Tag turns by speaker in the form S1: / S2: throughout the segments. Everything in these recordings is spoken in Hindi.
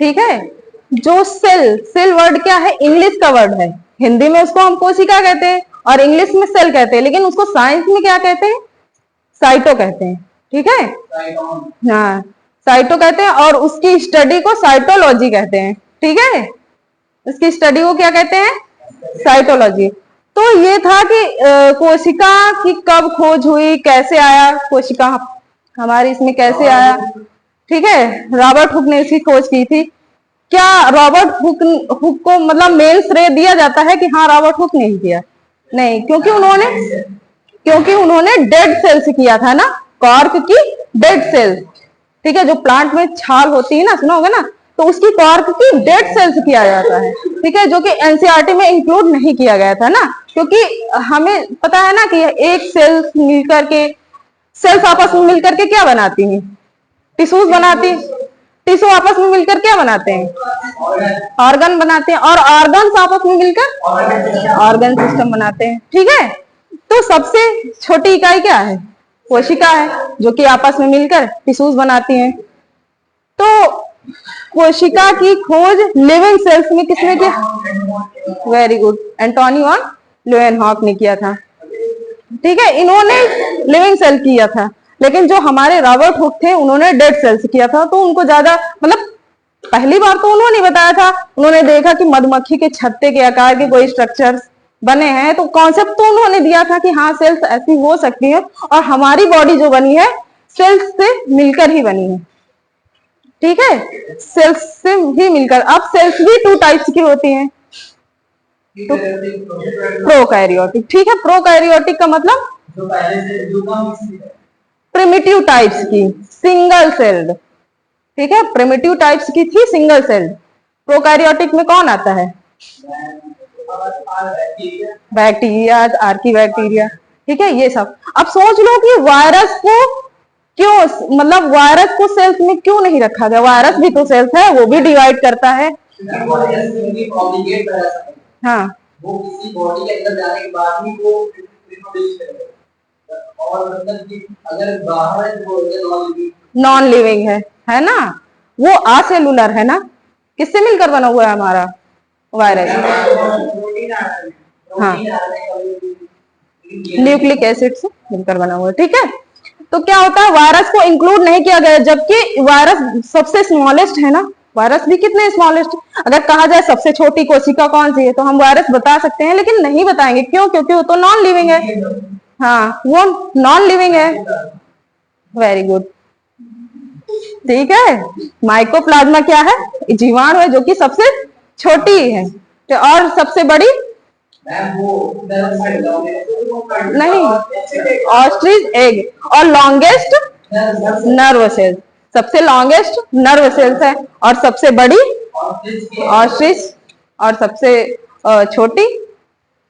S1: ठीक है। जो सेल, सेल वर्ड क्या है, इंग्लिश का वर्ड है, हिंदी में उसको हम कोशिका कहते हैं और इंग्लिश में सेल कहते हैं, लेकिन उसको साइंस में क्या कहते हैं, साइटो कहते हैं। ठीक है, हाँ साइटो कहते हैं, और उसकी स्टडी को साइटोलॉजी कहते हैं। ठीक है, उसकी स्टडी को क्या कहते हैं, साइटोलॉजी। तो ये था कि कोशिका की कब खोज हुई, कैसे आया कोशिका हमारी इसमें कैसे आया। ठीक है, रॉबर्ट हुक ने इसकी खोज की थी। क्या रॉबर्ट हुक को मतलब मेन श्रेय दिया जाता है कि हाँ रॉबर्ट हुक ने ही किया? नहीं, क्योंकि उन्होंने डेड सेल से किया था ना, कॉर्क की डेड सेल। ठीक है, जो प्लांट में छाल होती है ना, सुना होगा ना, तो उसकी कॉर्क की डेड सेल से किया जाता है। ठीक है, जो कि एनसीईआरटी में इंक्लूड नहीं किया गया था ना, क्योंकि हमें पता है ना कि एक सेल मिलकर के, सेल्स आपस में मिलकर के क्या बनाती हैं, टिश्यूज बनाती, टिश्यू आपस में मिलकर क्या बनाते हैं, ऑर्गन बनाते हैं, और ऑर्गन्स आपस में मिलकर ऑर्गन सिस्टम बनाते हैं। ठीक है, तो सबसे छोटी इकाई क्या है, कोशिका है, जो कि आपस में मिलकर टिश्यूज बनाती हैं। तो कोशिका की खोज लिविंग सेल्स में किसने किया? Very good, Antony von Leeuwenhoek ने किया था। ठीक है, इन्होंने लिविंग सेल किया था, लेकिन जो हमारे रॉबर्ट हुक थे उन्होंने डेड सेल्स किया था। तो उनको ज्यादा मतलब पहली बार तो उन्होंने बताया था, उन्होंने देखा कि मधुमक्खी के छत्ते के आकार के कोई स्ट्रक्चर्स बने हैं, तो कॉन्सेप्ट तो उन्होंने दिया था कि हाँ सेल्स ऐसी हो सकती है, और हमारी बॉडी जो बनी है सेल्स से मिलकर ही बनी है। ठीक है, सेल्स से ही मिलकर। अब सेल्स भी 2 टाइप्स की होती हैं, तो प्रोकैरियोटिक। ठीक है, प्रोकैरियोटिक का मतलब प्रिमिटिव टाइप्स की, सिंगल सेल्ड। ठीक है, प्रिमिटिव टाइप्स की थी सिंगल सेल्ड। प्रोकैरियोटिक में कौन आता है, बैक्टीरिया, आर्की बैक्टीरिया। ठीक है, ये सब। अब सोच लो कि वायरस को क्यों, मतलब वायरस को सेल्स में क्यों नहीं रखा गया, वायरस भी तो सेल्स है, वो भी डिवाइड करता है। हाँ, वो किसी बॉडी के अंदर जाने के बाद ही वो रिप्रोड्यूस करेगा, और मतलब कि अगर बाहर है तो नॉन लिविंग है ना, वो असेलुलर है ना, किससे मिलकर बना हुआ है हमारा वायरस? हाँ, न्यूक्लिक एसिड से मिलकर बना हुआ है। ठीक है, तो क्या होता है, वायरस को इंक्लूड नहीं किया गया, जबकि वायरस सबसे स्मॉलेस्ट है ना, वायरस भी कितने स्मॉलेस्ट। अगर कहा जाए सबसे छोटी कोशिका कौन सी है, तो हम वायरस बता सकते हैं, लेकिन नहीं बताएंगे। क्यों? क्योंकि वो तो नॉन लिविंग है। हाँ, वो नॉन लिविंग है। Very good. ठीक है, माइकोप्लाज्मा क्या है, जीवाणु है, जो कि सबसे छोटी है। तो और सबसे बड़ी नहीं, ऑस्ट्रिच एग, और लॉन्गेस्ट नर्व सेल्स, सबसे लॉन्गेस्ट नर्व सेल्स है, और सबसे बड़ी ऑस्ट्रिच, और सबसे छोटी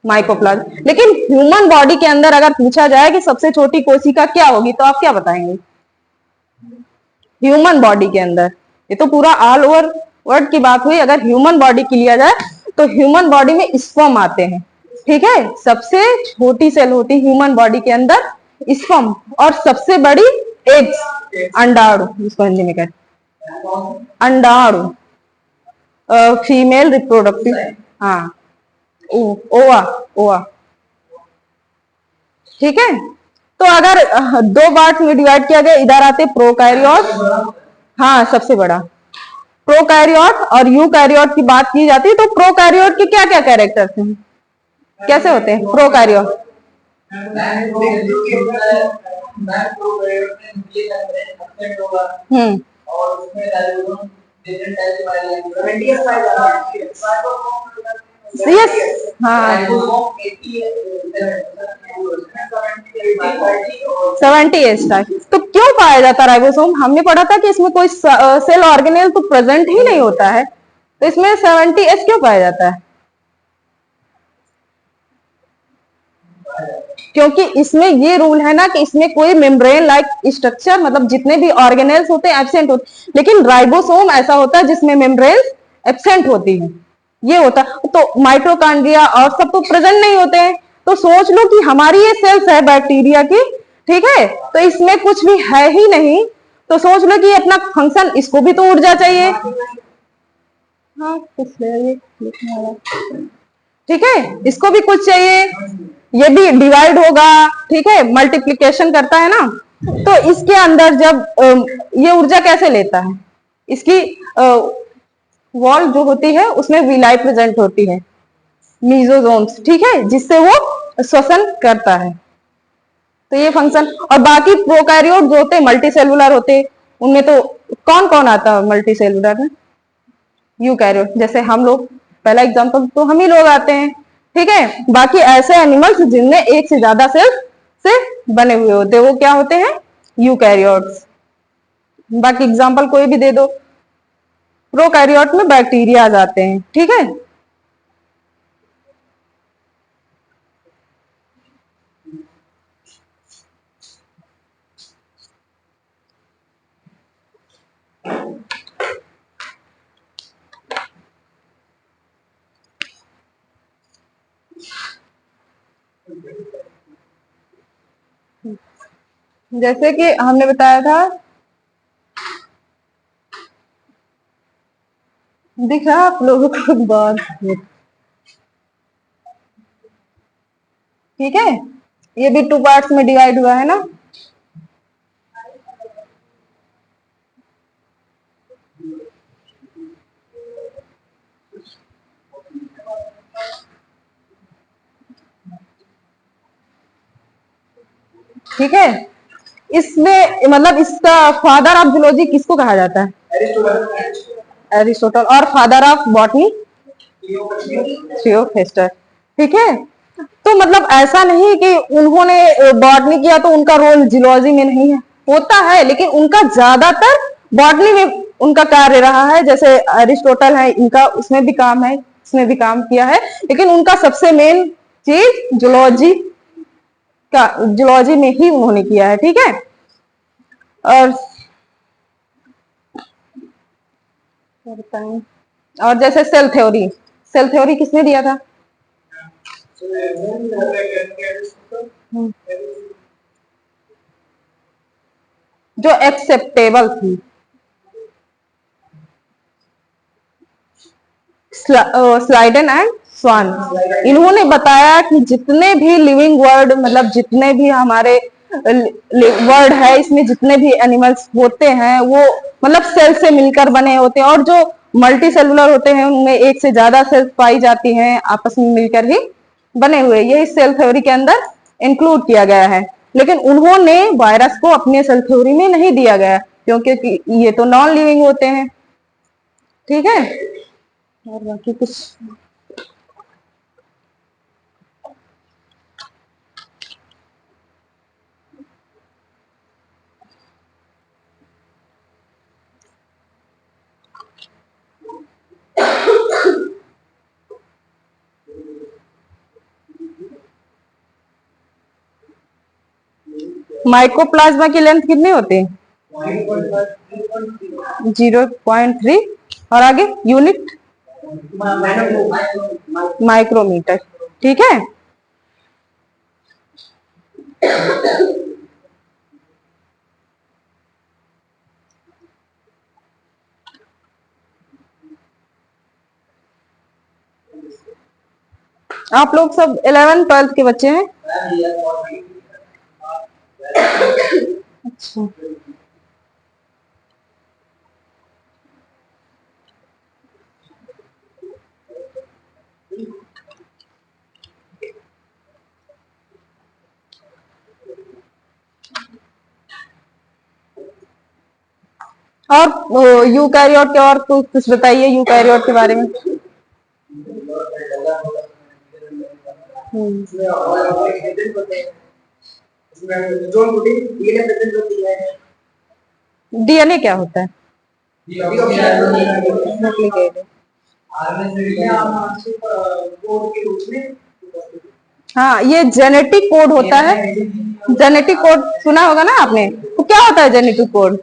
S1: माइकोप्लाज्मा। लेकिन ह्यूमन बॉडी के अंदर अगर पूछा जाए कि सबसे छोटी कोशिका क्या होगी, तो आप क्या बताएंगे? ह्यूमन बॉडी के अंदर, ये तो पूरा ऑल ओवर वर्ल्ड की बात हुई, अगर ह्यूमन बॉडी की लिया जाए तो ह्यूमन बॉडी में स्पर्म आते हैं। ठीक है, सबसे छोटी सेल होती है ह्यूमन बॉडी के अंदर स्पर्म, और सबसे बड़ी एग्स, अंडाणु, जिसको हिंदी में कहते अंडाणु, फीमेल रिप्रोडक्टिव, हाँ ओवा, ओवा। ठीक है, तो अगर 2 पार्ट में डिवाइड किया गया, इधर आते प्रोकैरियोट, हाँ सबसे बड़ा प्रोकैरियोट, और यूकैरियोट की बात की जाती है, तो प्रोकैरियोट के क्या क्या कैरेक्टर्स हैं, कैसे होते हैं प्रोकैरियोट? यस, हाँ 70 टाइप। तो क्यों पाया जाता है राइबोसोम? हमने पढ़ा था कि इसमें कोई सेल ऑर्गेनेल तो प्रेजेंट ही नहीं होता है, तो इसमें 70S क्यों पाया जाता है? क्योंकि इसमें ये रूल है ना कि इसमें कोई मेम्ब्रेन लाइक स्ट्रक्चर, मतलब जितने भी ऑर्गेनेल्स होते हैं एब्सेंट होते, लेकिन राइबोसोम ऐसा होता है जिसमें मेम्ब्रेन एब्सेंट होती है, ये होता। तो माइटोकॉन्ड्रिया और सब तो प्रेजेंट नहीं होते हैं। तो सोच लो कि हमारी ये सेल्स है बैक्टीरिया की, ठीक है, तो इसमें कुछ भी है ही नहीं, तो सोच लो कि अपना फंक्शन, इसको भी तो ऊर्जा चाहिए, हाँ कुछ ये लिखने वाला, ठीक है, इसको भी कुछ चाहिए, ये भी डिवाइड होगा, ठीक है, मल्टीप्लिकेशन करता है ना, तो इसके अंदर जब ये ऊर्जा कैसे लेता है, इसकी वॉल जो होती है उसमें विलाई प्रेजेंट होती है, मीजोजोम्स, ठीक है, जिससे वो श्वसन करता है, तो ये फंक्शन। और बाकी प्रोकैरियोट जो होते मल्टी सेलुलर होते, उनमें तो कौन कौन आता है मल्टी सेलुलर में, यूकैरियोट, जैसे हम लोग, पहला एग्जांपल तो हम ही लोग आते हैं, ठीक है, बाकी ऐसे एनिमल्स जिनमें एक से ज्यादा सेल से बने हुए होते हैं वो क्या होते हैं, यूकैरियोट्स। बाकी एग्जांपल कोई भी दे दो, प्रोकैरियोट में बैक्टीरिया आ जाते हैं, ठीक है। जैसे कि हमने बताया था, दिख रहा आप लोगों को बहुत, ठीक है, ये भी टू पार्ट्स में डिवाइड हुआ है ना, ठीक है। इसमें मतलब इसका फादर ऑफ जूलॉजी किसको कहा जाता है, एरिस्टोटल, और फादर ऑफ बॉटनी थियोफ्रास्टस, ठीक है। तो मतलब ऐसा नहीं कि उन्होंने बॉटनी किया तो उनका रोल जियोलॉजी में नहीं है, होता है, लेकिन उनका ज्यादातर बॉटनी में उनका कार्य रहा है, जैसे अरिस्टोटल है, इनका उसमें भी काम है, इसमें भी काम किया है, लेकिन उनका सबसे मेन चीज जूलॉजी का, जूलॉजी में ही उन्होंने किया है, ठीक है। और और जैसे सेल थ्योरी किसने दिया था, जो एक्सेप्टेबल थी, स्लाइडन एंड स्वान, इन्होंने बताया कि जितने भी लिविंग वर्ड, मतलब जितने भी हमारे वर्ड है, इसमें जितने भी एनिमल्स होते हैं वो मतलब सेल से मिलकर बने होते हैं, और जो मल्टी सेलुलर होते हैं उनमें एक से ज्यादा सेल्स पाई जाती हैं, आपस में मिलकर ही बने हुए, ये इस सेल थ्योरी के अंदर इंक्लूड किया गया है। लेकिन उन्होंने वायरस को अपने सेल थ्योरी में नहीं दिया गया, क्योंकि ये तो नॉन लिविंग होते हैं, ठीक है। और बाकी कुछ, माइकोप्लाज्मा की लेंथ कितनी होती है, 0.3, और आगे यूनिट माइक्रोमीटर, ठीक है। आप लोग सब 11th 12th के बच्चे हैं, अच्छा। और यूकैरियोट के और कुछ बताइए यूकैरियोट के बारे में। डीएनए क्या होता है, न्यूक्लिक, हाँ, ये जेनेटिक कोड होता है, जेनेटिक कोड सुना होगा ना आपने, तो क्या होता है जेनेटिक कोड,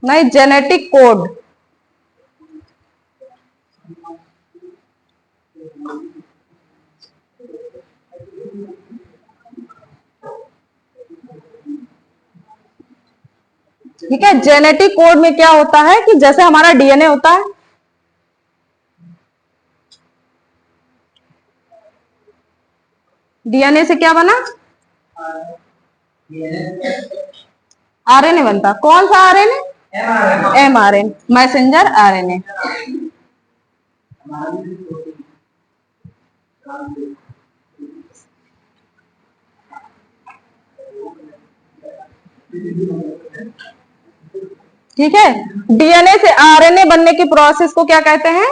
S1: नहीं, जेनेटिक कोड, ठीक है। जेनेटिक कोड में क्या होता है कि जैसे हमारा डीएनए होता है, डीएनए से क्या बना, आरएनए बनता। कौन सा आरएनए, एमआरएनए, मैसेंजर आरएनए। ठीक है। डीएनए से आरएनए बनने की प्रोसेस को क्या कहते हैं,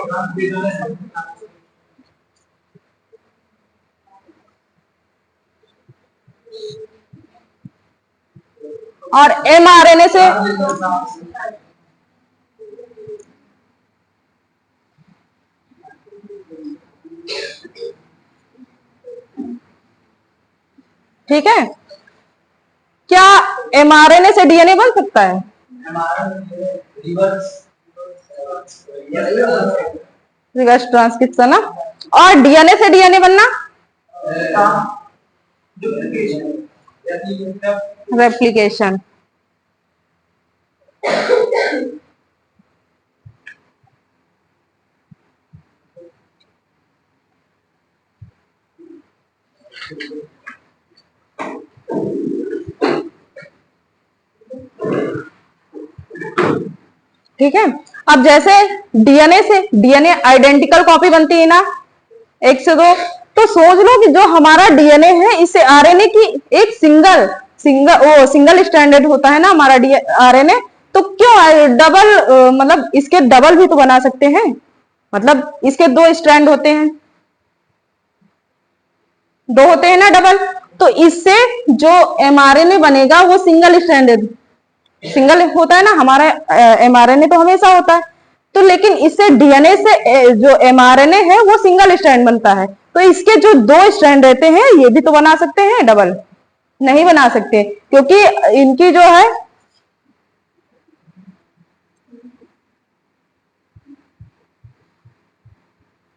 S1: और एमआरएनए से, ठीक है। क्या एमआरएनए से डीएनए बन सकता है, रिवर्स ट्रांसक्रिप्शन ना। और डीएनए से डीएनए बनना, रेप्लिकेशन। ठीक है। अब जैसे डीएनए से डीएनए आइडेंटिकल कॉपी बनती है ना, एक से दो, तो सोच लो कि जो हमारा डीएनए है इससे आरएनए की एक सिंगल सिंगल सिंगल स्टैंडर्ड होता है ना हमारा आरएनए, तो क्यों डबल, मतलब इसके डबल भी तो बना सकते हैं, मतलब इसके दो स्ट्रैंड होते हैं, दो होते हैं ना डबल, तो इससे जो एमआरएनए बनेगा वो सिंगल स्ट्रैंडेड, सिंगल होता है ना हमारा एमआरएनए तो हमेशा होता है, तो लेकिन इससे डीएनए से जो एमआरएनए है वो सिंगल स्ट्रैंड बनता है, तो इसके जो दो स्ट्रैंड रहते हैं ये भी तो बना सकते हैं डबल, नहीं बना सकते क्योंकि इनकी जो है,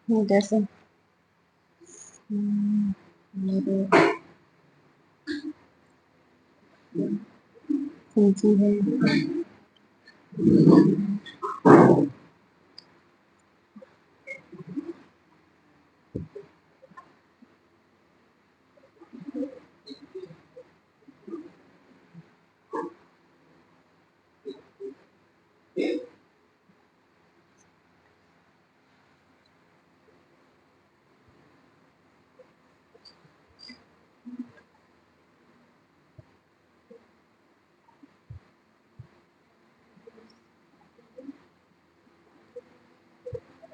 S1: जैसे है,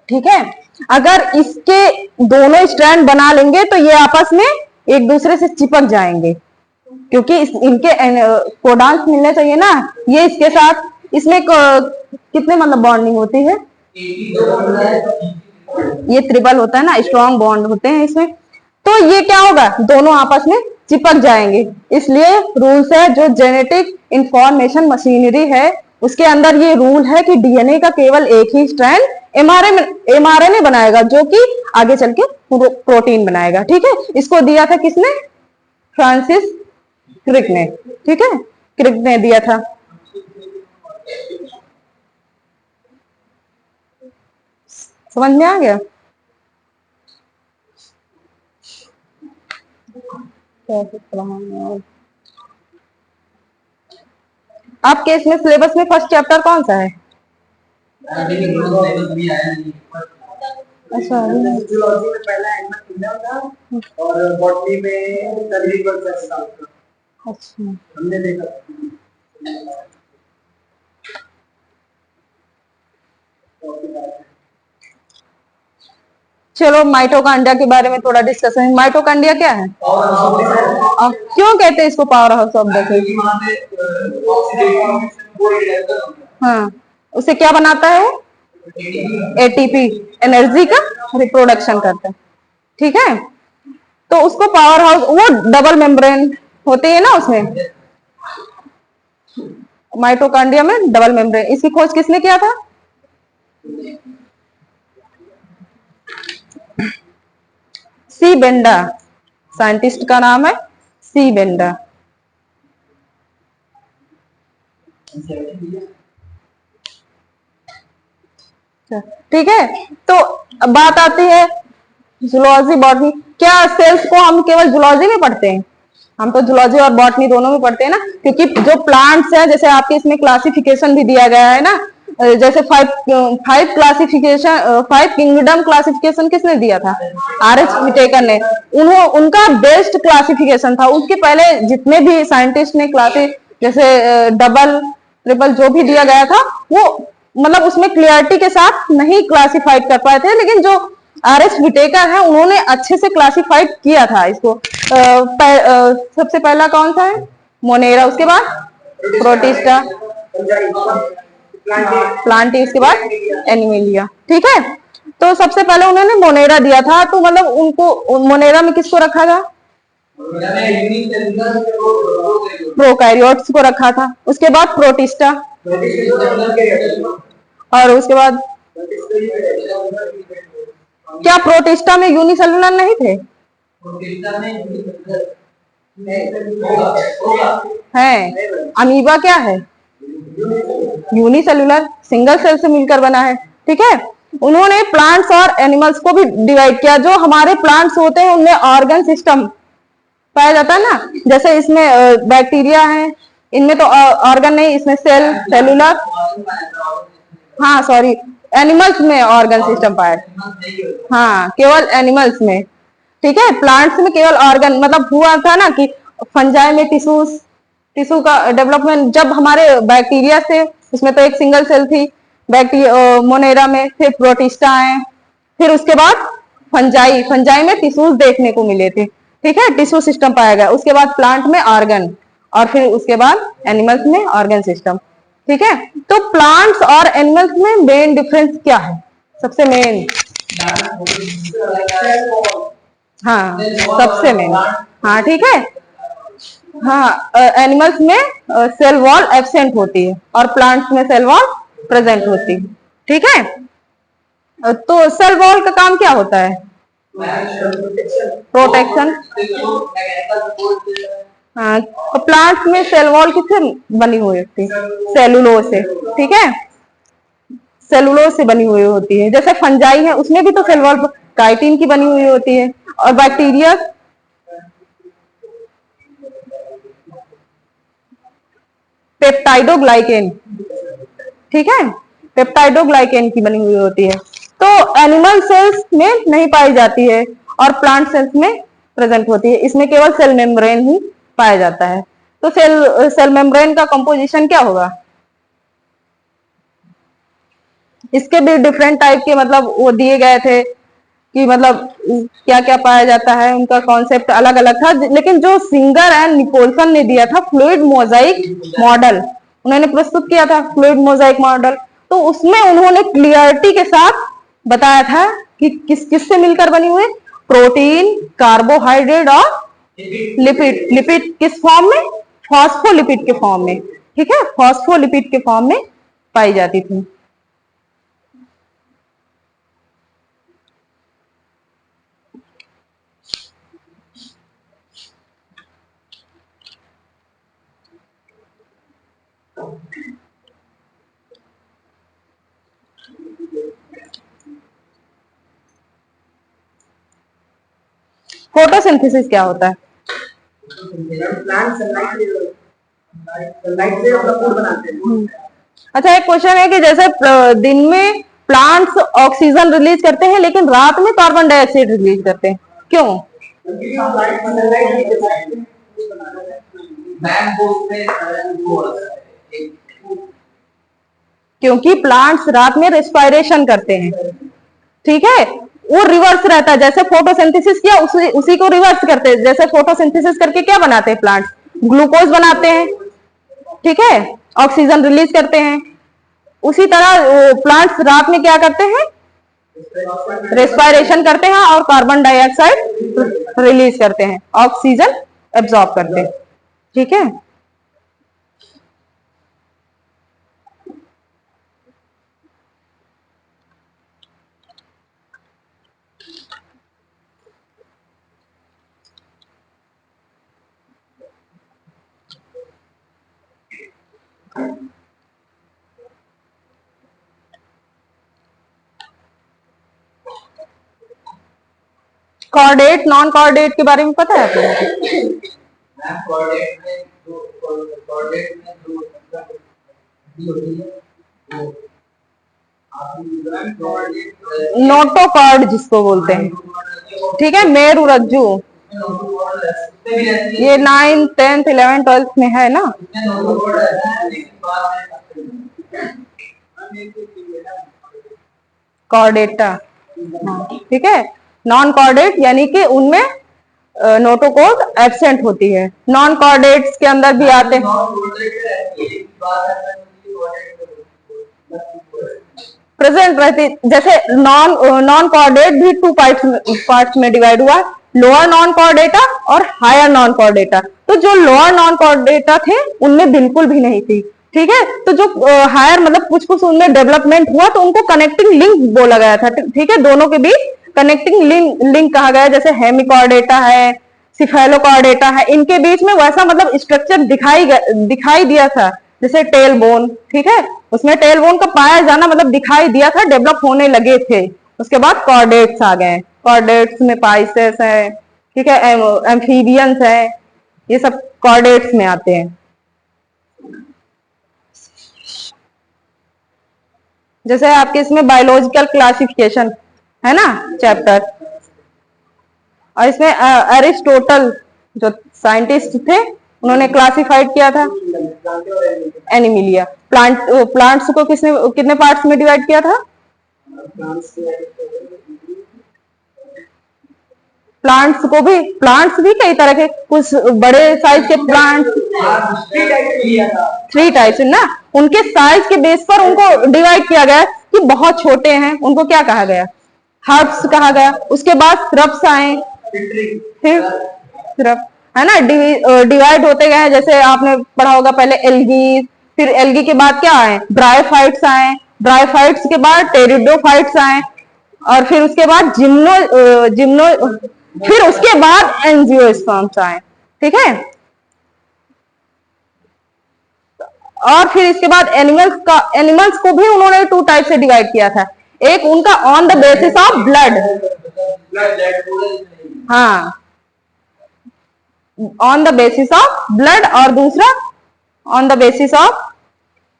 S1: ठीक है। अगर इसके दोनों स्ट्रैंड बना लेंगे तो ये आपस में एक दूसरे से चिपक जाएंगे, क्योंकि इनके कोडांस मिलने चाहिए ना, ये इसके साथ, इसमें कितने मतलब बॉन्डिंग होती है, ये ट्रिपल होता है ना, स्ट्रॉन्ग बॉन्ड होते हैं इसमें, तो ये क्या होगा, दोनों आपस में चिपक जाएंगे। इसलिए रूल्स है, जो जेनेटिक इंफॉर्मेशन मशीनरी है उसके अंदर ये रूल है कि डीएनए का केवल एक ही स्ट्रैंड एमआरएनए बनाएगा, जो कि आगे चल के प्रोटीन बनाएगा। ठीक है। इसको दिया था किसने, फ्रांसिस क्रिक ने। ठीक है, क्रिक ने दिया था। समझ में आ गया, आपके इसमें सिलेबस में फर्स्ट चैप्टर कौन सा है, अच्छा, जूलॉजी में पहला एनिमल किंगडम था और बॉटनी में तकरीबन था। अच्छा, हमने देखा। चलो माइटोकांड्रिया के बारे में थोड़ा डिस्कशन। माइटोकांड्रिया क्या है और क्यों कहते हैं इसको power house of the cell, हाँ, उसे क्या बनाता है, एटीपी, एनर्जी का रिप्रोडक्शन करता है। ठीक है, तो उसको पावर हाउस, वो डबल मेम्ब्रेन होते हैं ना उसमें, माइटोकांड्रिया में डबल मेम्ब्रेन, इसकी खोज किसने किया था, सी बेंडा, साइंटिस्ट का नाम है सी बेंडा। ठीक है। तो अब बात आती है जूलॉजी बॉटनी। क्या सेल्स को हम केवल जूलॉजी में पढ़ते हैं? हम तो जूलॉजी और बॉटनी दोनों में पढ़ते हैं ना, क्योंकि जो प्लांट्स हैं, जैसे आपके इसमें क्लासिफिकेशन भी दिया गया है ना, जैसे five classification, five kingdom classification किसने दिया था? आर एच विटेकर ने। उनका बेस्ट क्लासिफिकेशन था। उसके पहले जितने भी साइंटिस्ट ने क्लासिक, जैसे डबल ट्रिपल जो भी दिया गया था, वो मतलब उसमें क्लियरिटी के साथ नहीं क्लासिफाइड कर पाए थे, लेकिन जो आर एच विटेकर है उन्होंने अच्छे से क्लासिफाइड किया था इसको। सबसे पहला कौन सा है? मोनेरा, उसके बाद प्रोटिस्टा, प्लांटी, उसके बाद एनिमेलिया। ठीक है। तो सबसे पहले उन्होंने मोनेरा दिया था, तो मतलब उनको मोनेरा में किसको रखा था? प्रोकैरियोट्स को रखा था। उसके बाद प्रोटिस्टा, और उसके बाद क्या प्रोटिस्टा में यूनिसेलुलर नहीं थे? है। अमीबा क्या है? यूनिसेलुलर, सिंगल सेल से मिलकर बना है। ठीक है। उन्होंने प्लांट्स और एनिमल्स को भी डिवाइड किया। जो हमारे प्लांट्स होते हैं उनमें ऑर्गन सिस्टम पाया जाता है ना, जैसे इसमें बैक्टीरिया है, इनमें तो ऑर्गन नहीं, इसमें सेल, सेलुलर, हाँ सॉरी, एनिमल्स में ऑर्गन सिस्टम पाया, हाँ केवल एनिमल्स में। ठीक है। प्लांट्स में केवल ऑर्गन, मतलब हुआ था ना कि फंजाई में टिश्यू का डेवलपमेंट जब हमारे बैक्टीरिया से, उसमें तो एक सिंगल सेल थी बैक्टीरिया मोनेरा में, फिर प्रोटिस्टा आए, फिर उसके बाद फंजाई में टिश्यूज देखने को मिले थे। ठीक है। टिश्यू सिस्टम पाया गया। उसके बाद प्लांट में ऑर्गन, और फिर उसके बाद एनिमल्स में ऑर्गन सिस्टम। ठीक है। तो प्लांट्स और एनिमल्स में मेन डिफरेंस क्या है? सबसे मेन, हाँ सबसे मेन, हाँ ठीक है। हाँ, एनिमल्स में सेल वॉल एब्सेंट होती है और प्लांट्स में सेल वॉल प्रेजेंट होती है। ठीक है। तो सेल वॉल का काम क्या होता है? प्रोटेक्शन। हाँ, तो प्लांट्स में सेल वॉल किससे बनी हुई होती है? सेलुलोज से। ठीक है। सेलुलोज से बनी हुई होती है। जैसे फंजाई है, उसमें भी तो सेल वॉल काइटिन की बनी हुई होती है। और बैक्टीरिया पेप्टाइडोग्लाइकेन। ठीक है। पेप्टाइडोग्लाइकेन की बनी हुई होती है। तो एनिमल सेल्स में नहीं पाई जाती है और प्लांट सेल्स में प्रेजेंट होती है। इसमें केवल सेल मेम्ब्रेन ही पाया जाता है। तो सेल मेम्ब्रेन का कंपोजिशन क्या होगा? इसके भी डिफरेंट टाइप के मतलब वो दिए गए थे कि मतलब क्या क्या पाया जाता है, उनका कॉन्सेप्ट अलग अलग था। लेकिन जो सिंगर एंड निकोलसन ने दिया था फ्लूइड मोजाइक मॉडल, उन्होंने प्रस्तुत किया था फ्लूइड मोजाइक मॉडल, तो उसमें उन्होंने क्लियरिटी के साथ बताया था कि किस किस से मिलकर बनी हुई, प्रोटीन, कार्बोहाइड्रेट और लिपिड। लिपिड किस फॉर्म में? फॉस्फोलिपिड के फॉर्म में। ठीक है। फॉस्फोलिपिड के फॉर्म में पाई जाती थी। फोटोसिंथेसिस क्या होता है? अच्छा, एक क्वेश्चन है कि जैसे दिन में प्लांट्स ऑक्सीजन रिलीज करते हैं लेकिन रात में कार्बन डाइऑक्साइड रिलीज करते हैं, क्यों? क्योंकि प्लांट्स रात में रेस्पिरेशन करते हैं। ठीक है। वो रिवर्स रहता है, जैसे फोटोसिंथेसिस किया उसी को रिवर्स करते हैं। जैसे फोटोसिंथेसिस करके क्या बनाते हैं प्लांट्स? ग्लूकोज बनाते हैं। ठीक है। ऑक्सीजन रिलीज करते हैं। उसी तरह प्लांट्स रात में क्या करते हैं? रेस्पिरेशन करते हैं और कार्बन डाइऑक्साइड रिलीज करते हैं, ऑक्सीजन एब्जॉर्ब करते हैं। ठीक है। कॉर्डेट नॉन कॉर्डेट के बारे में पता है आपको? नोटोकॉर्ड जिसको बोलते हैं, ठीक है, मेरुरज्जु, ये 9th 10th 11th 12th में है ना। कॉर्डेटा, हाँ ठीक है। नॉन कॉर्डेट यानी कि उनमें नोटोकॉर्ड एब्सेंट होती है। नॉन कॉर्डेट्स के अंदर भी आते हैं, प्रेजेंट रहती, जैसे नॉन कॉर्डेट भी 2 पार्ट्स में डिवाइड हुआ, लोअर नॉन कॉर्डेटा और हायर नॉन कॉर्डेटा। तो जो लोअर नॉन कॉर्डेटा थे उनमें बिल्कुल भी नहीं थी, ठीक है। तो जो हायर मतलब कुछ कुछ उनमें डेवलपमेंट हुआ तो उनको कनेक्टिंग लिंक बोला गया था, ठीक है, दोनों के बीच कनेक्टिंग लिंक कहा गया। जैसे हेमिकॉर्डेटा है, सिफेलोकॉर्डेटा है, इनके बीच में वैसा मतलब स्ट्रक्चर दिखाई दिया था, जैसे टेल बोन, ठीक है, उसमें टेल बोन का पाया जाना मतलब दिखाई दिया था, डेवलप होने लगे थे। उसके बाद कॉर्डेट्स आ गए, कॉर्डेट्स में पाइसेस है, ठीक है, एम्फीबियंस है, ये सब कॉर्डेट्स में आते हैं। जैसे आपके इसमें बायोलॉजिकल क्लासिफिकेशन है ना चैप्टर, और इसमें एरिस्टोटल जो साइंटिस्ट थे उन्होंने क्लासिफाइड किया था एनिमिलिया। प्लांट्स को कितने पार्ट्स में डिवाइड किया था? प्लांट्स भी कई तरह के, कुछ बड़े साइज के प्लांट, 3 टाइप्स है ना, उनके साइज के बेस पर उनको डिवाइड किया गया कि बहुत छोटे हैं उनको क्या कहा गया? हर्ब्स कहा गया। उसके बाद श्रब्स आए, फिर श्रब है ना, डिवाइड होते गए, जैसे आपने पढ़ा होगा पहले एल्गी, फिर एल्गी के बाद क्या आए? ब्रायोफाइट्स आए, ब्रायोफाइट्स के बाद टेरिडोफाइट्स आए, और फिर उसके बाद जिम्नो फिर उसके बाद एंजियोस्पर्म्स आए, ठीक है। और फिर इसके बाद एनिमल्स को भी उन्होंने 2 टाइप से डिवाइड किया था। एक उनका on the basis of blood, हाँ, on the basis of blood, और दूसरा on the basis of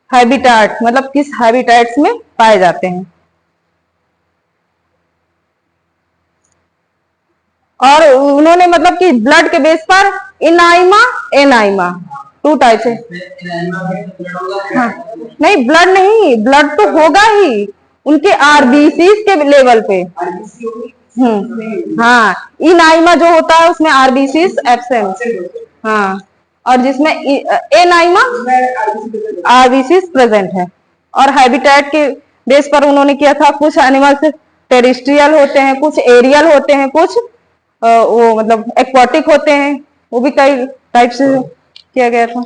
S1: habitat, मतलब किस हैबिटेट्स में पाए जाते हैं। और उन्होंने मतलब कि ब्लड के बेस पर इनाइमा एनाइमा 2 टाइप से, हाँ, नहीं ब्लड नहीं, ब्लड तो होगा ही उनके आरबीसीज के लेवल पे, हाँ, इनाइमा जो होता है उसमें आरबीसीज एब्सेंट, हाँ, और जिसमें एनाइमा आरबीसीज प्रेजेंट है। और हैबिटेट के बेस पर उन्होंने किया था, कुछ एनिमल्स टेरिस्ट्रियल होते हैं, कुछ एरियल होते हैं, कुछ वो मतलब एक्वाटिक होते हैं, वो भी कई टाइप से किया गया था।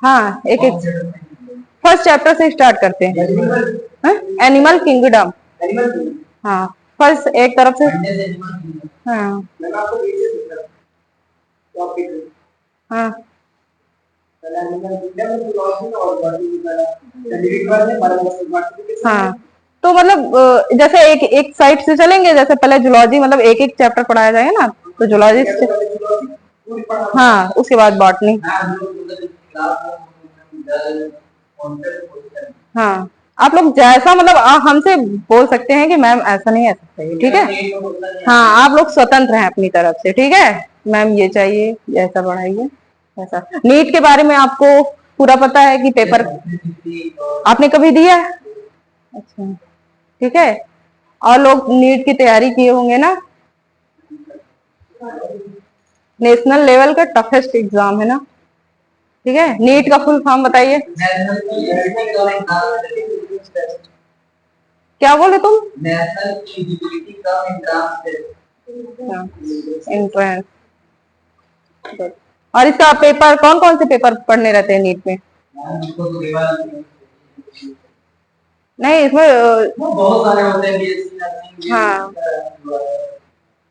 S1: हाँ, एक फर्स्ट चैप्टर से स्टार्ट करते हैं, एनिमल किंगडम, हाँ, फर्स्ट एक तरफ से, हाँ हाँ, हाँ, तो मतलब जैसे एक साइड से चलेंगे, जैसे पहले जूलॉजी, मतलब एक चैप्टर पढ़ाया जाएगा ना, तो जूलॉजी, हाँ, उसके बाद बॉटनी, हाँ, आप लोग जैसा मतलब हमसे बोल सकते हैं कि मैम ऐसा नहीं, ऐसा चाहिए, ठीक है, हाँ, आप लोग स्वतंत्र हैं अपनी तरफ से, ठीक है, मैम ये चाहिए, ऐसा बढ़ाइए, ऐसा। नीट के बारे में आपको पूरा पता है कि पेपर आपने कभी दिया है? अच्छा, ठीक है, और लोग नीट की तैयारी किए होंगे ना, नेशनल लेवल का टफेस्ट एग्जाम है ना, ठीक है। नीट का फुल फॉर्म बताइए। क्या बोले तुम? एंट्रेंस। और इसका पेपर कौन कौन से पेपर पढ़ने रहते हैं नीट में? नहीं, इसमें बहुत सारे होते हैं, हाँ,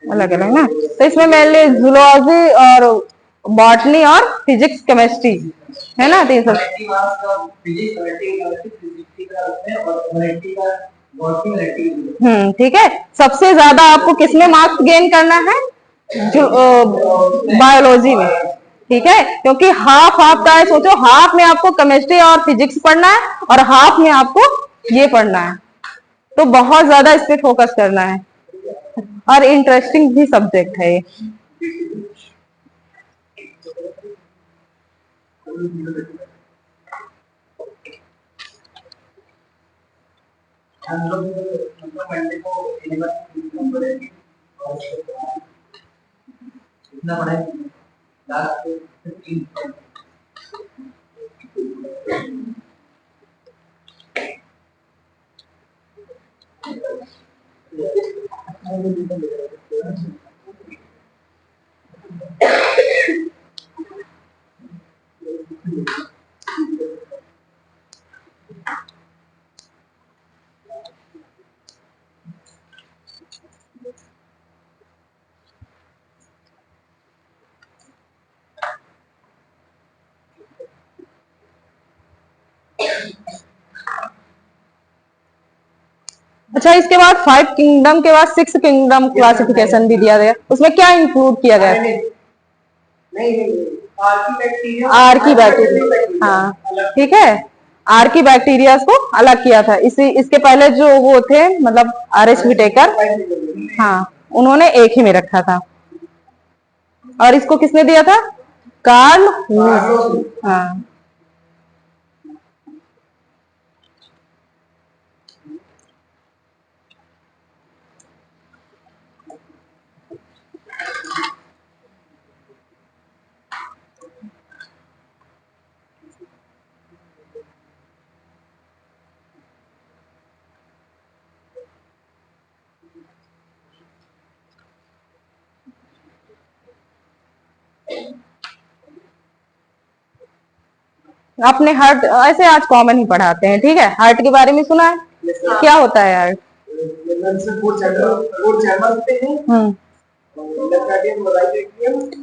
S1: अलग अलग ना, तो इसमें मेनली जूलॉजी और बॉटनी और फिजिक्स केमिस्ट्री है ना। तो ये सब ठीक है। सबसे ज्यादा आपको किसमें मार्क्स गेन करना है, जो बायोलॉजी में, ठीक है, क्योंकि हाफ हाफ का है। सोचो हाफ में आपको केमिस्ट्री और फिजिक्स पढ़ना है और हाफ में आपको ये पढ़ना है, तो बहुत ज्यादा इस पे फोकस करना है और इंटरेस्टिंग भी सब्जेक्ट है ये। अच्छा, इसके बाद 5 किंगडम के बाद 6 किंगडम क्लासिफिकेशन भी दिया गया, उसमें क्या इंक्लूड किया गया? आर्की बैक्टीरिया, हाँ ठीक है, आर्की बैक्टीरिया को अलग किया था। इसके पहले जो वो थे मतलब आर.एच. व्हिटेकर, हाँ उन्होंने एक ही में रखा था। और इसको किसने दिया था? कार्ल वुश, हाँ। अपने हार्ट ऐसे आज कॉमन ही पढ़ाते हैं, ठीक है। हार्ट के बारे में सुना है? क्या होता है हार्ट?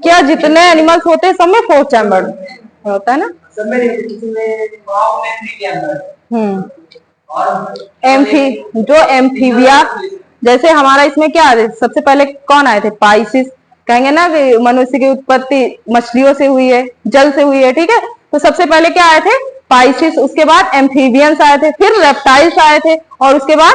S1: क्या जितने एनिमल्स होते हैं सब में 4 चैम्बर होता है ना? जो एम्फीबिया, जैसे हमारा इसमें क्या है, सबसे पहले कौन आए थे? पाइसिस। कहेंगे ना कि मनुष्य की उत्पत्ति मछलियों से हुई है, जल से हुई है, ठीक है। तो सबसे पहले क्या आए थे? पाइसिस। उसके बाद एम्फीबियंस आए थे, फिर रेप्टाइल्स आए थे, और उसके बाद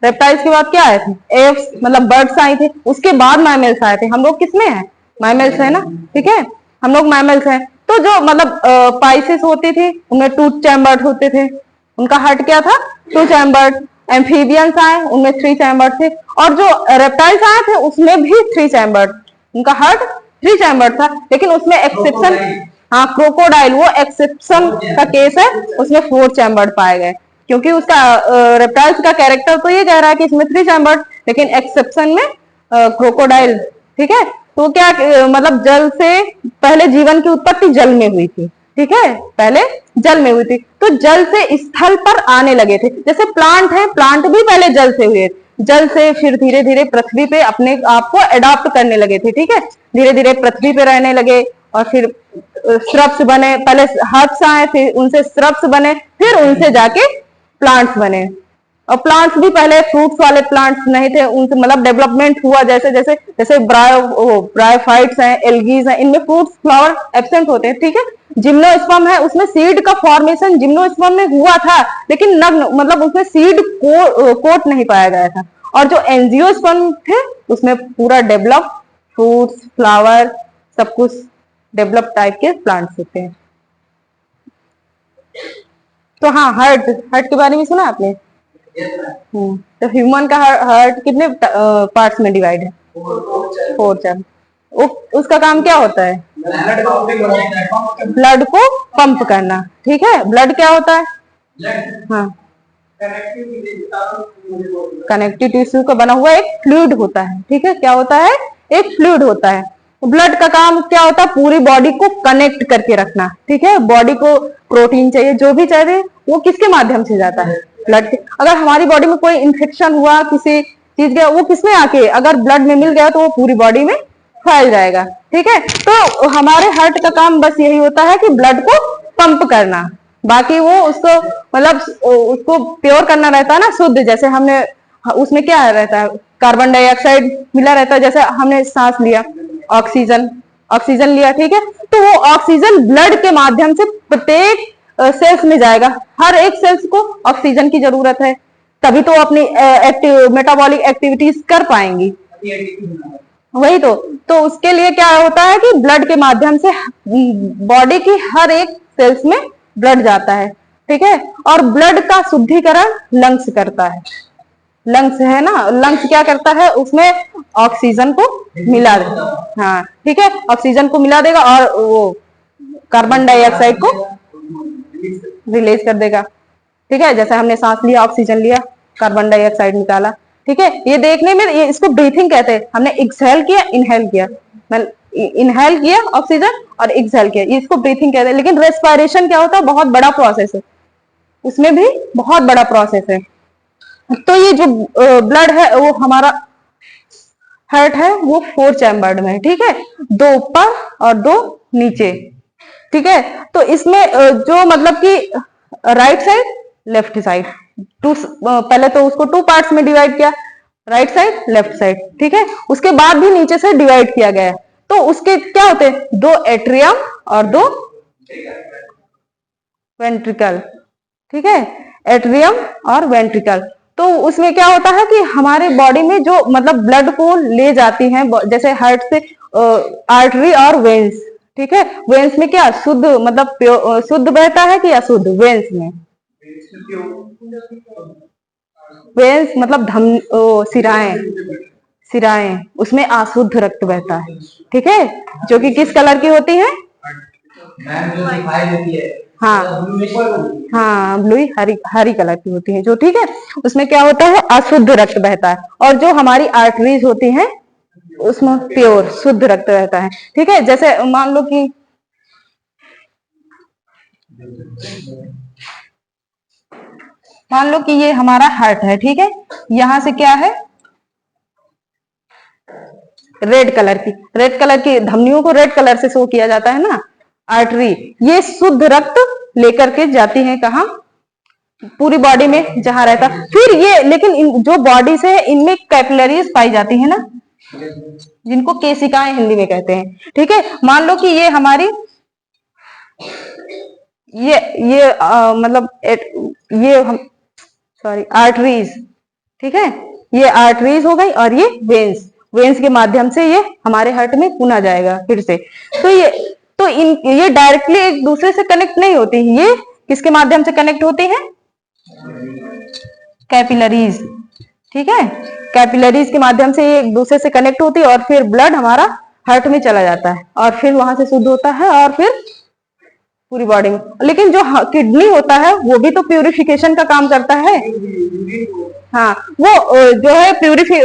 S1: रेप्टाइल्स के बाद क्या आए थे? एव्स मतलब बर्ड्स आए थे। उसके बाद मैमल्स आए थे। हम लोग किसमें हैं? मैमल्स है ना, ठीक है, हम लोग मैमल्स हैं। तो जो मतलब पाइसिस होती थी उनमें 2 चैम्बर्ड होते थे, उनका हार्ट क्या था? 2 चैम्बर्ड। एम्फीबियंस आए उनमें 3 चैम्बर्ड थे, और जो रेप्टाइल्स आए थे उसमें भी 3 चैम्बर्ड, उनका हार्ट 3 चैम्बर्ड था। लेकिन उसमें एक्सेप्शन, हाँ क्रोकोडाइल, वो एक्सेप्शन का केस है, उसमें 4 चैम्बर्ड पाए गए, क्योंकि उसका रेप्टाइल्स का कैरेक्टर तो ये कह रहा है कि इसमें 3 चैम्बर्ड, लेकिन एक्सेप्शन में क्रोकोडाइल, ठीक है। तो क्या मतलब जल से पहले जीवन की उत्पत्ति जल में हुई थी, ठीक है, पहले जल में हुई थी, तो जल से स्थल पर आने लगे थे। जैसे प्लांट है, प्लांट भी पहले जल से हुए, जल से फिर धीरे धीरे पृथ्वी पे अपने आप को अडॉप्ट करने लगे थे, ठीक है, धीरे धीरे पृथ्वी पे रहने लगे, और फिर श्रब्स बने, पहले हर्ब्स आए, फिर उनसे श्रब्स बने, फिर उनसे जाके प्लांट्स बने। और प्लांट्स भी पहले फ्रूट्स वाले प्लांट्स नहीं थे, उनसे मतलब डेवलपमेंट हुआ जैसे जैसे जैसे ब्रायोफाइट्स हैं, एल्गीज हैं, इनमें फ्रूट्स फ्लावर एब्सेंट होते हैं, ठीक है। जिम्नोस्पर्म है, उसमें सीड का फॉर्मेशन जिम्नोस्पर्म में हुआ था, लेकिन नग्न मतलब उसमें सीड कोट नहीं पाया गया था। और जो एंजियोस्पर्म थे उसमें पूरा डेवलप फ्रूट्स फ्लावर सब कुछ डेवलप टाइप के प्लांट्स होते हैं। तो हाँ, हार्ट, हार्ट के बारे में सुना आपने? तो ह्यूमन का हार्ट कितने पार्ट्स में डिवाइड है? 4 चैम्बर। उसका काम क्या होता है? ब्लड को पंप करना, ठीक है। ब्लड क्या होता है? हाँ, कनेक्टिव टिश्यू का बना हुआ एक फ्लूइड होता है, ठीक है। क्या होता है? एक फ्लूइड होता है। ब्लड का काम क्या होता है? पूरी बॉडी को कनेक्ट करके रखना, ठीक है। बॉडी को प्रोटीन चाहिए, जो भी चाहिए वो किसके माध्यम से जाता है? ब्लड के। अगर हमारी बॉडी में कोई इंफेक्शन हुआ किसी चीज का, वो किसमें आके अगर ब्लड में मिल गया तो वो पूरी बॉडी में फैल जाएगा, ठीक है। तो हमारे हार्ट का काम बस यही होता है कि ब्लड को पंप करना, बाकी वो उसको मतलब उसको प्योर करना रहता है ना, शुद्ध। जैसे हमने उसमें क्या रहता है, कार्बन डाइऑक्साइड मिला रहता है, जैसे हमने सांस लिया, ऑक्सीजन ऑक्सीजन लिया, ठीक है, तो वो ऑक्सीजन ब्लड के माध्यम से प्रत्येक सेल्स में जाएगा। हर एक सेल्स को ऑक्सीजन की जरूरत है, तभी तो अपनी मेटाबॉलिक एक्टिविटीज कर पाएंगी। वही तो उसके लिए क्या होता है कि ब्लड के माध्यम से बॉडी की हर एक सेल्स में ब्लड जाता है, ठीक है। और ब्लड का शुद्धिकरण लंग्स करता है। लंग्स है ना, लंग्स क्या करता है, उसमें ऑक्सीजन को मिला देगा, हाँ ठीक है, ऑक्सीजन को मिला देगा और वो कार्बन डाइऑक्साइड को रिलीज कर देगा, ठीक है। जैसे हमने सांस लिया, ऑक्सीजन लिया, कार्बन डाइऑक्साइड निकाला, ठीक है। ये देखने में ये इसको ब्रीथिंग कहते हैं। हमने एक्सहेल किया, इनहेल किया, इनहेल किया ऑक्सीजन और एक्सहेल किया, इसको ब्रीथिंग कहते हैं। लेकिन रेस्पिरेशन क्या होता है, बहुत बड़ा प्रोसेस है, उसमें भी बहुत बड़ा प्रोसेस है। तो ये जो ब्लड है वो हमारा हार्ट है, वो 4 चैम्बर्ड में है, ठीक है, 2 ऊपर और 2 नीचे, ठीक है। तो इसमें जो मतलब कि राइट साइड लेफ्ट साइड, पहले तो उसको 2 पार्ट्स में डिवाइड किया, राइट साइड लेफ्ट साइड, ठीक है। उसके बाद भी नीचे से डिवाइड किया गया है। तो उसके क्या होते हैं, 2 एट्रियम और 2 वेंट्रिकल, ठीक है, एट्रियम और वेंट्रिकल। तो उसमें क्या होता है कि हमारे बॉडी में जो मतलब ब्लड को ले जाती हैं, जैसे हार्ट से आर्टरी और वेन्स, ठीक है। वेन्स में क्या शुद्ध मतलब शुद्ध बहता है कि अशुद्ध, वेन्स में, वेन्स मतलब सिराएं, उसमें अशुद्ध रक्त बहता है, ठीक है, जो कि किस कलर की होती है, हाँ ब्लू हरी कलर की होती है जो, ठीक है। उसमें क्या होता है, अशुद्ध रक्त बहता है। और जो हमारी आर्टरीज होती हैं उसमें प्योर शुद्ध रक्त बहता है, ठीक है। जैसे मान लो कि ये हमारा हार्ट है, ठीक है, यहां से क्या है, रेड कलर की धमनियों को रेड कलर से शो किया जाता है ना, आर्टरी। ये शुद्ध रक्त लेकर के जाती है कहा, पूरी बॉडी में जहां रहता। फिर ये लेकिन जो बॉडी से है इनमें कैपिलरीज पाई जाती है ना, जिनको केशिकाएं हिंदी में कहते हैं, ठीक है। मान लो कि ये हमारी मतलब ये हम सॉरी आर्टरीज, ठीक है, ये आर्टरीज हो गई और ये वेन्स के माध्यम से ये हमारे हार्ट में पुना जाएगा फिर से। तो ये डायरेक्टली एक दूसरे से कनेक्ट नहीं होती, ये किसके माध्यम से कनेक्ट होती है, कैपिलरीज, ठीक है, कैपिलरीज के माध्यम से ये एक दूसरे से कनेक्ट होती है और फिर ब्लड हमारा हार्ट में चला जाता है और फिर वहां से शुद्ध होता है और फिर पूरी बॉडी में। लेकिन जो किडनी होता है वो भी तो प्यूरिफिकेशन का काम करता है, हाँ, वो जो है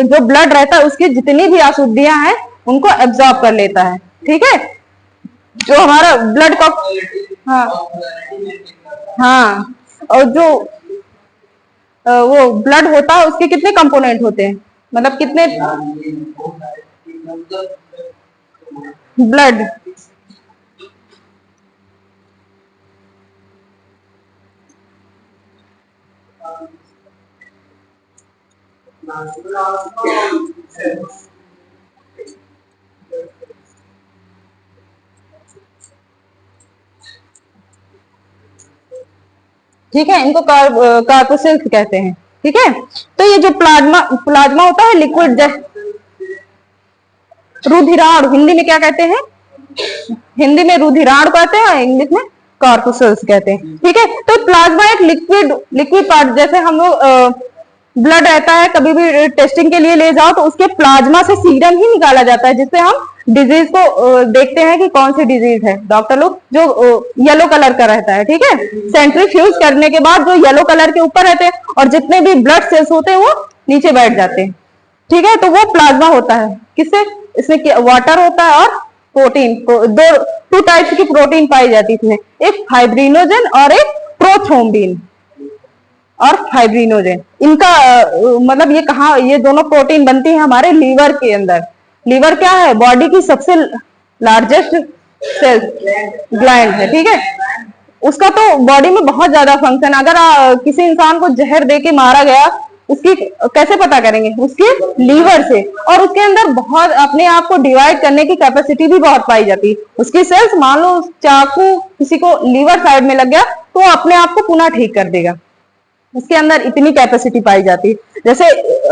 S1: जो ब्लड रहता है उसकी जितनी भी अशुद्धियां हैं उनको एब्जॉर्ब कर लेता है, ठीक है। जो हमारा ब्लड का हाँ और जो वो ब्लड होता है उसके कितने कंपोनेंट होते हैं, मतलब कितने ब्लड, ठीक है, इनको कार्पोसेल्स कहते हैं, ठीक है। तो ये जो प्लाज्मा होता है लिक्विड, रुधिराण हिंदी में क्या कहते हैं, हिंदी में रुधिराण कहते हैं, इंग्लिश में कार्पोसेल्स कहते हैं, ठीक है। तो प्लाज्मा एक लिक्विड पार्ट, जैसे हम लोग ब्लड रहता है, कभी भी टेस्टिंग के लिए ले जाओ तो उसके प्लाज्मा से सीरम ही निकाला जाता है, जिससे हम डिजीज को देखते हैं कि कौन सी डिजीज है। डॉक्टर लोग जो येलो कलर का रहता है, ठीक है, सेंट्रीफ्यूज करने के बाद जो येलो कलर के ऊपर रहते हैं और जितने भी ब्लड सेल्स होते हैं वो नीचे बैठ जाते हैं, ठीक है। तो वो प्लाज्मा होता है, किससे, इसमें वाटर होता है और प्रोटीन, टू टाइप्स की प्रोटीन पाई जाती है इसमें, एक फाइब्रिनोजन और एक प्रोथ्रोम्बिन और फाइब्रिनोजन। इनका मतलब ये कहाँ, ये दोनों प्रोटीन बनती है हमारे लीवर के अंदर। लीवर क्या है, बॉडी की सबसे लार्जेस्ट सेल ग्लैंड है, ठीक है। उसका तो बॉडी में बहुत ज्यादा फंक्शन। अगर किसी इंसान को जहर दे के मारा गया, उसकी कैसे पता करेंगे? उसके लीवर से। और उसके अंदर बहुत अपने आप को डिवाइड करने की कैपेसिटी भी बहुत पाई जाती है। उसकी सेल्स, मान लो चाकू किसी को लीवर साइड में लग गया तो अपने आप को पुनः ठीक कर देगा। उसके अंदर इतनी कैपेसिटी पाई जाती है। जैसे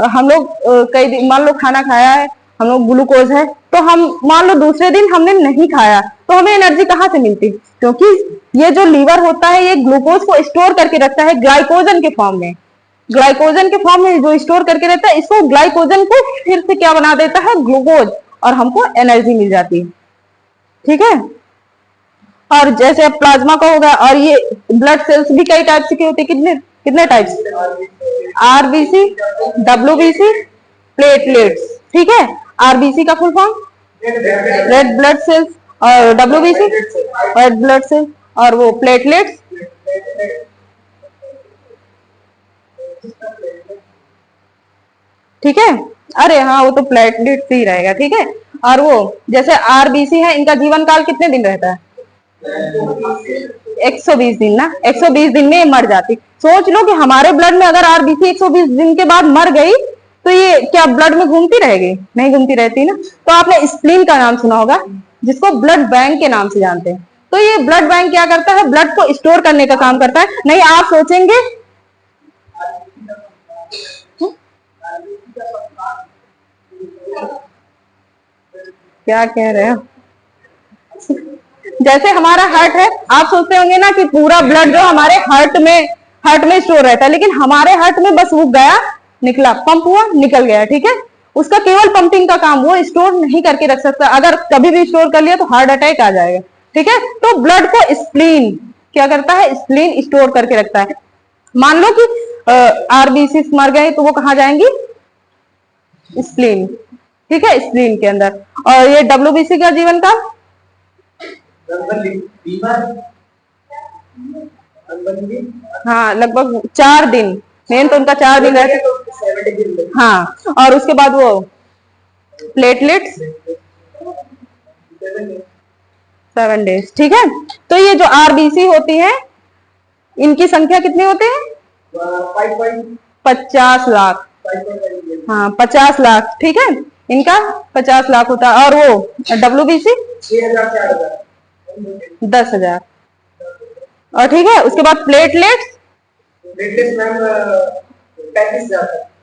S1: हम लोग कई दिन, मान लो खाना खाया है, हम लोग ग्लूकोज है, तो हम मान लो दूसरे दिन हमने नहीं खाया तो हमें एनर्जी कहाँ से मिलती? क्योंकि ये जो लीवर होता है ये ग्लूकोज को स्टोर करके रखता है ग्लाइकोजन के फॉर्म में। ग्लाइकोजन के फॉर्म में जो स्टोर करके रहता है, इसको ग्लाइकोजन को फिर से क्या बना देता है? ग्लूकोज, और हमको एनर्जी मिल जाती है। ठीक है। और जैसे प्लाज्मा का होगा, और ये ब्लड सेल्स भी कई टाइप्स के होते हैं। कितने कितने टाइप्स? RBC, WBC, platelets. ठीक है। आरबीसी का full form red blood cells, और डब्ल्यूबीसी रेड ब्लड सेल्स, और वो प्लेटलेट्स ठीक है। अरे हाँ, वो तो प्लेटलेट्स ही रहेगा। ठीक है। और वो जैसे आरबीसी है, इनका जीवन काल कितने दिन रहता है? 120 दिन ना। 120 दिन में मर जाती। सोच लो कि हमारे ब्लड में अगर आरबीसी 120 दिन के बाद मर गई तो ये क्या ब्लड में घूमती रहेगी? नहीं घूमती रहती ना। तो आपने स्प्लीन का नाम सुना होगा, जिसको ब्लड बैंक के नाम से जानते हैं। तो ये ब्लड बैंक क्या करता है? ब्लड को स्टोर करने का काम करता है। नहीं, आप सोचेंगे क्या कह रहे हो? जैसे हमारा हार्ट है, आप सोचते होंगे ना कि पूरा ब्लड जो हमारे हार्ट में स्टोर रहता है, लेकिन हमारे हार्ट में बस वो गया, निकला, पंप हुआ, निकल गया। ठीक है। उसका केवल पंपिंग का काम, वो स्टोर नहीं करके रख सकता। अगर कभी भी स्टोर कर लिया तो हार्ट अटैक आ जाएगा। ठीक है। तो ब्लड को स्प्लीन क्या करता है? स्प्लीन स्टोर करके रखता है। मान लो कि आरबीसी मर गए तो वो कहाँ जाएंगी? स्प्लीन। ठीक है, स्प्लीन के अंदर। और ये डब्ल्यूबीसी का जीवन काल हाँ लगभग 4 दिन। मेन तो उनका 4 दिन रहता। हाँ, और उसके बाद वो प्लेटलेट्स 7 डेज। ठीक है। तो ये जो आरबीसी होती है, इनकी संख्या कितनी होते हैं? 50 लाख। हाँ, 50 लाख। ठीक है। इनका 50 लाख होता है। और वो डब्ल्यूबीसी 10,000। और ठीक है, उसके बाद प्लेटलेट्स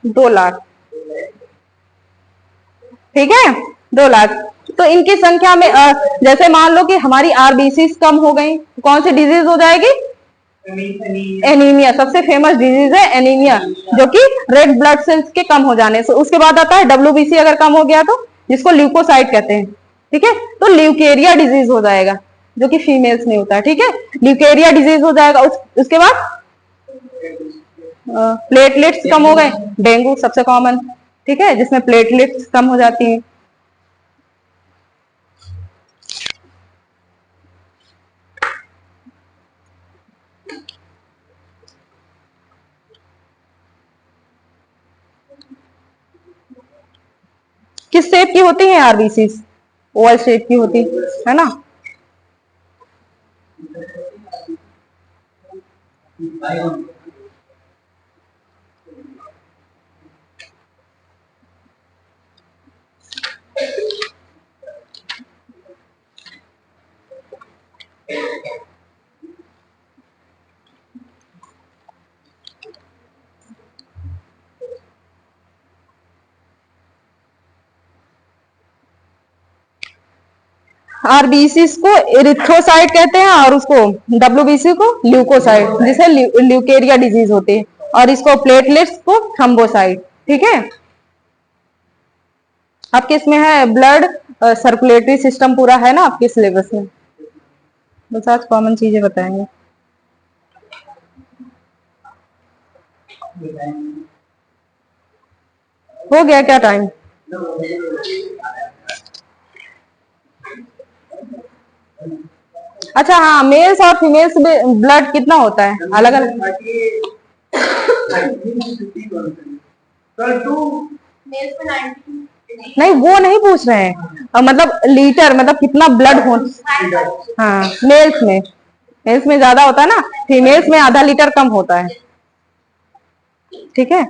S1: 2 लाख। ठीक है, 2 लाख। तो इनकी संख्या में जैसे मान लो कि हमारी आरबीसी कम हो गई, कौन सी डिजीज हो जाएगी? एनीमिया। सबसे फेमस डिजीज है एनीमिया, जो कि रेड ब्लड सेल्स के कम हो जाने से। उसके बाद आता है डब्ल्यूबीसी अगर कम हो गया तो, जिसको ल्यूकोसाइट कहते हैं। ठीक है। तो ल्यूकेरिया डिजीज हो जाएगा, जो कि फीमेल्स में होता है। ठीक है। ल्यूकेरिया डिजीज हो जाएगा। उसके बाद प्लेटलेट्स कम हो गए, डेंगू सबसे कॉमन। ठीक है, जिसमें प्लेटलेट्स कम हो जाती हैं। किस शेप की होती है आरबीसी? ओवल शेप की होती है ना। आरबीसी को एरिथ्रोसाइट कहते हैं, और उसको डब्ल्यूबीसी को ल्यूकोसाइट, जिसे ल्यूकेरिया डिजीज होती है। और इसको प्लेटलेट्स को थ्रोम्बोसाइट। ठीक है। आपके इसमें है ब्लड सर्कुलेटरी सिस्टम पूरा है ना आपके सिलेबस में। बस आज कॉमन चीजें बताएंगे। हो गया क्या टाइम? अच्छा हाँ, मेल्स और फीमेल्स में ब्लड कितना होता है अलग अलग? नहीं, वो नहीं पूछ रहे हैं। मतलब लीटर, मतलब कितना ब्लड हो। हाँ, मेल्स में मेल्स में ज्यादा होता है ना, फीमेल्स में आधा लीटर कम होता है। ठीक है,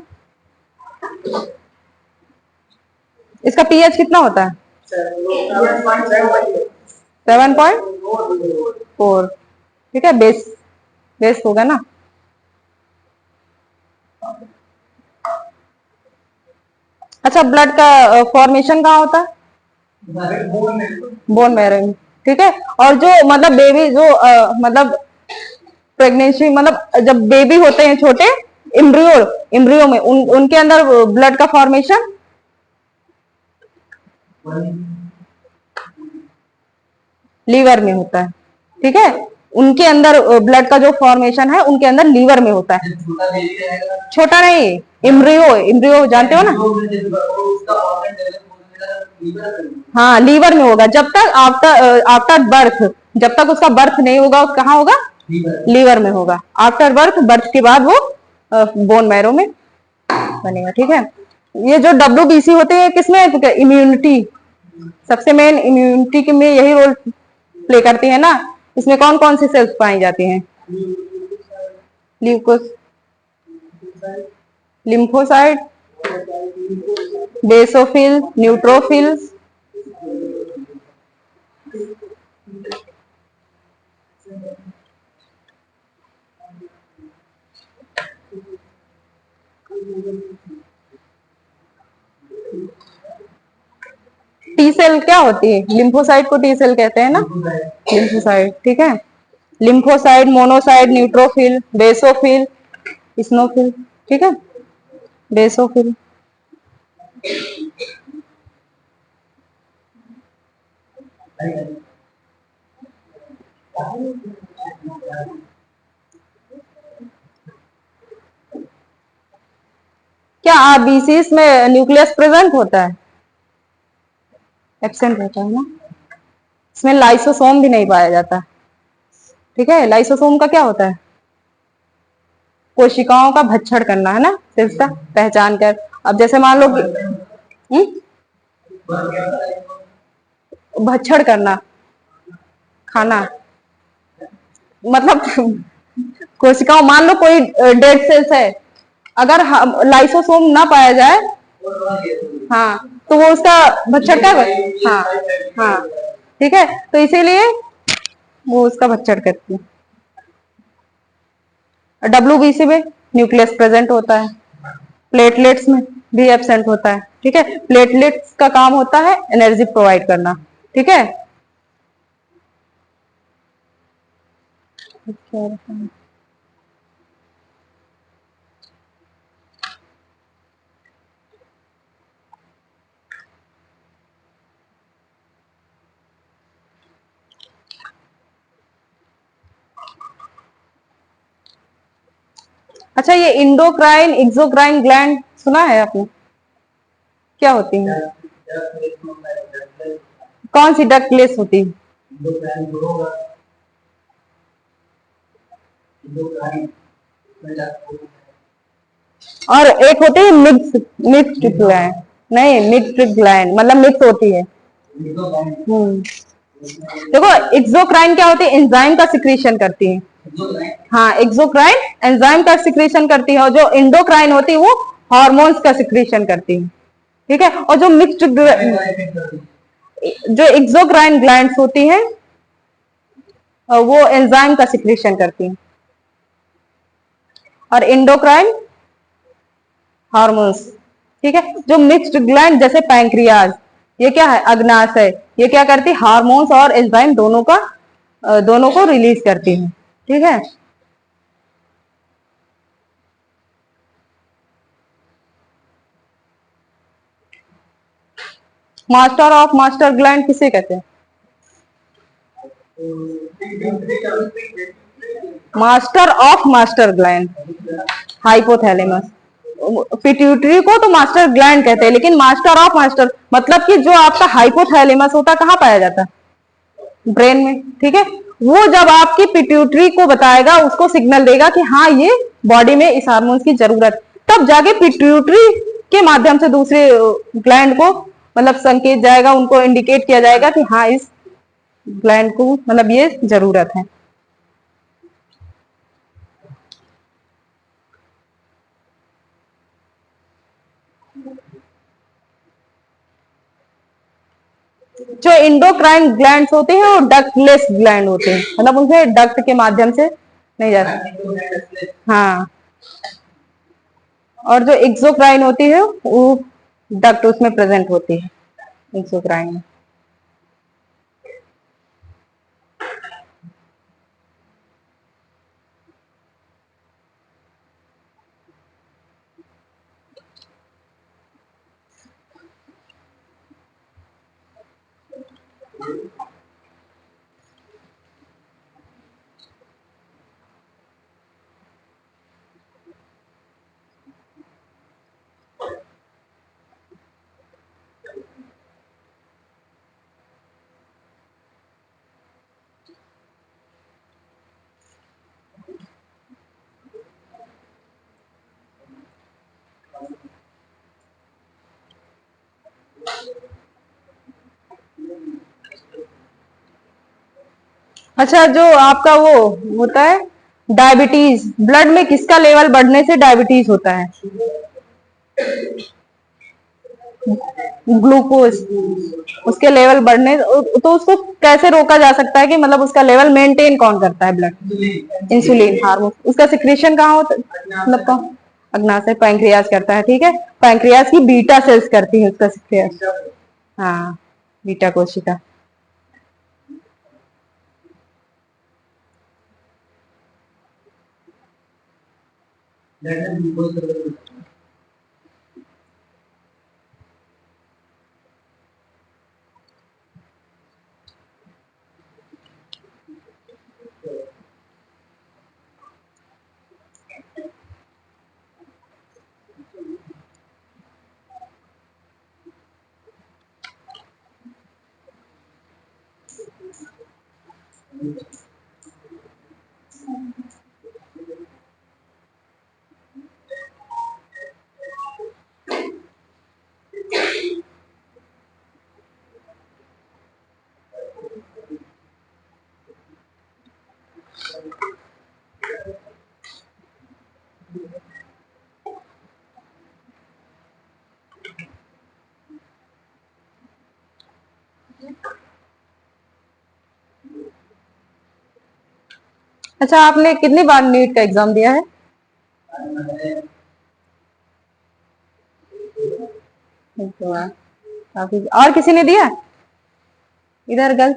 S1: इसका पीएच कितना होता है? 7.4। ठीक है, बेस बेस होगा ना। अच्छा, ब्लड का फॉर्मेशन कहाँ होता है? बोन मैरो में। ठीक है, और जो मतलब बेबी जो मतलब प्रेगनेंसी मतलब जब बेबी होते हैं छोटे, इम्ब्रियो इम्ब्रियो में उनके अंदर ब्लड का फॉर्मेशन लीवर में होता है। ठीक है, उनके अंदर ब्लड का जो फॉर्मेशन है उनके अंदर लीवर में होता है। छोटा नहीं, इम्ब्रियो इम्ब्रियो जानते हो ना? हाँ, लीवर में होगा जब तक आफ्टर आफ्टर बर्थ, जब तक उसका बर्थ नहीं होगा कहाँ होगा? लीवर में होगा। आफ्टर बर्थ, बर्थ के बाद वो बोन मैरो में बनेगा। ठीक है, ये जो WBC होते हैं किसमें? इम्यूनिटी, सबसे मेन इम्यूनिटी में यही रोल प्ले करती है ना। इसमें कौन कौन सी सेल्स पाई जाती हैं? ल्यूकोस, lymphocyte, basophil, neutrophil. T cell क्या होती है? लिम्फोसाइट को टी सेल कहते हैं ना, लिम्फोसाइट। ठीक है, लिम्फोसाइट, मोनोसाइट, न्यूट्रोफिल, बेसोफिल, स्नोफिल। ठीक है, बेसोफिल। क्या आरबीसीस में न्यूक्लियस प्रेजेंट होता है? एब्सेंट होता है ना। इसमें लाइसोसोम भी नहीं पाया जाता। ठीक है, लाइसोसोम का क्या होता है? कोशिकाओं का भक्षण करना है ना, सिर्फ का पहचान कर। अब जैसे मान लो भक्षण करना, खाना, मतलब कोशिकाओं, मान लो कोई डेड सेल्स है, अगर लाइसोसोम ना पाया जाए, हाँ, तो वो उसका भक्षण क्या हाँ हाँ। ठीक है, तो इसीलिए वो उसका भक्षण करती है। WBC में न्यूक्लियस प्रेजेंट होता है, प्लेटलेट्स में भी एब्सेंट होता है। ठीक है, प्लेटलेट्स का काम होता है एनर्जी प्रोवाइड करना। ठीक है, अच्छा, ये इंडोक्राइन एक्सोक्राइन ग्लैंड सुना है आपने? क्या होती है? कौन सी डक्टलेस होती है? और एक होती है मिक्स्ड ग्लैंड। नहीं, मिक्स्ड ग्लैंड मतलब मिक्स होती है। देखो, एक्सोक्राइन क्या होती है? एंजाइम का सिक्रीशन करती है। हाँ, एक्सोक्राइन एंजाइम का सिक्रीशन करती है, और जो इंडोक्राइन होती है वो हार्मोन्स का सिक्रीशन करती है। ठीक है, और जो मिक्स्ड जो एक्सोक्राइन ग्लैंड्स होती हैं वो एंजाइम का सिक्रीशन करती हैं, और इंडोक्राइन हार्मोन्स। ठीक है, जो मिक्स्ड ग्लैंड जैसे पैंक्रियाज, ये क्या है? अग्नाशय, ये क्या करती है? हार्मोन्स और एंजाइम दोनों को रिलीज करती है। ठीक है, मास्टर ऑफ मास्टर ग्लैंड किसे कहते हैं? Master of master gland hypothalamus. Pituitary को तो मास्टर ग्लैंड कहते हैं, लेकिन मास्टर ऑफ मास्टर मतलब कि जो आपका हाइपोथैलेमस होता है कहाँ पाया जाता है? ब्रेन में। ठीक है, वो जब आपकी पिट्यूटरी को बताएगा, उसको सिग्नल देगा कि हाँ ये बॉडी में इस हार्मोन्स की जरूरत, तब जाके पिट्यूटरी के माध्यम से दूसरे ग्लैंड को मतलब संकेत जाएगा, उनको इंडिकेट किया जाएगा कि हाँ इस ग्लैंड को मतलब ये जरूरत है। जो इंडोक्राइन ग्लैंड्स होते हैं वो डक्टलेस ग्लैंड होते हैं, मतलब उनसे डक्ट के माध्यम से नहीं जाते। हाँ, और जो एक्सोक्राइन होती है वो डक्ट उसमें प्रेजेंट होती है, एक्सोक्राइन में। अच्छा, जो आपका वो होता है डायबिटीज, ब्लड में किसका लेवल बढ़ने से डायबिटीज होता है? ग्लूकोज, उसके लेवल बढ़ने, तो उसको कैसे रोका जा सकता है कि मतलब उसका लेवल मेंटेन कौन करता है? ब्लड इंसुलिन हार्मोन, उसका सिक्रेशन कहाँ होता है, मतलब कहाँ? अग्नाशय, पैंक्रियाज करता है, ठीक है। पैंक्रियाज की बीटा सेल्स करती है उसका सिक्रेशन। हाँ, बीटा कोशिका। अच्छा, आपने कितनी बार नीट का एग्जाम दिया है? एक बार। काफी, और किसी ने दिया? इधर गर्ल।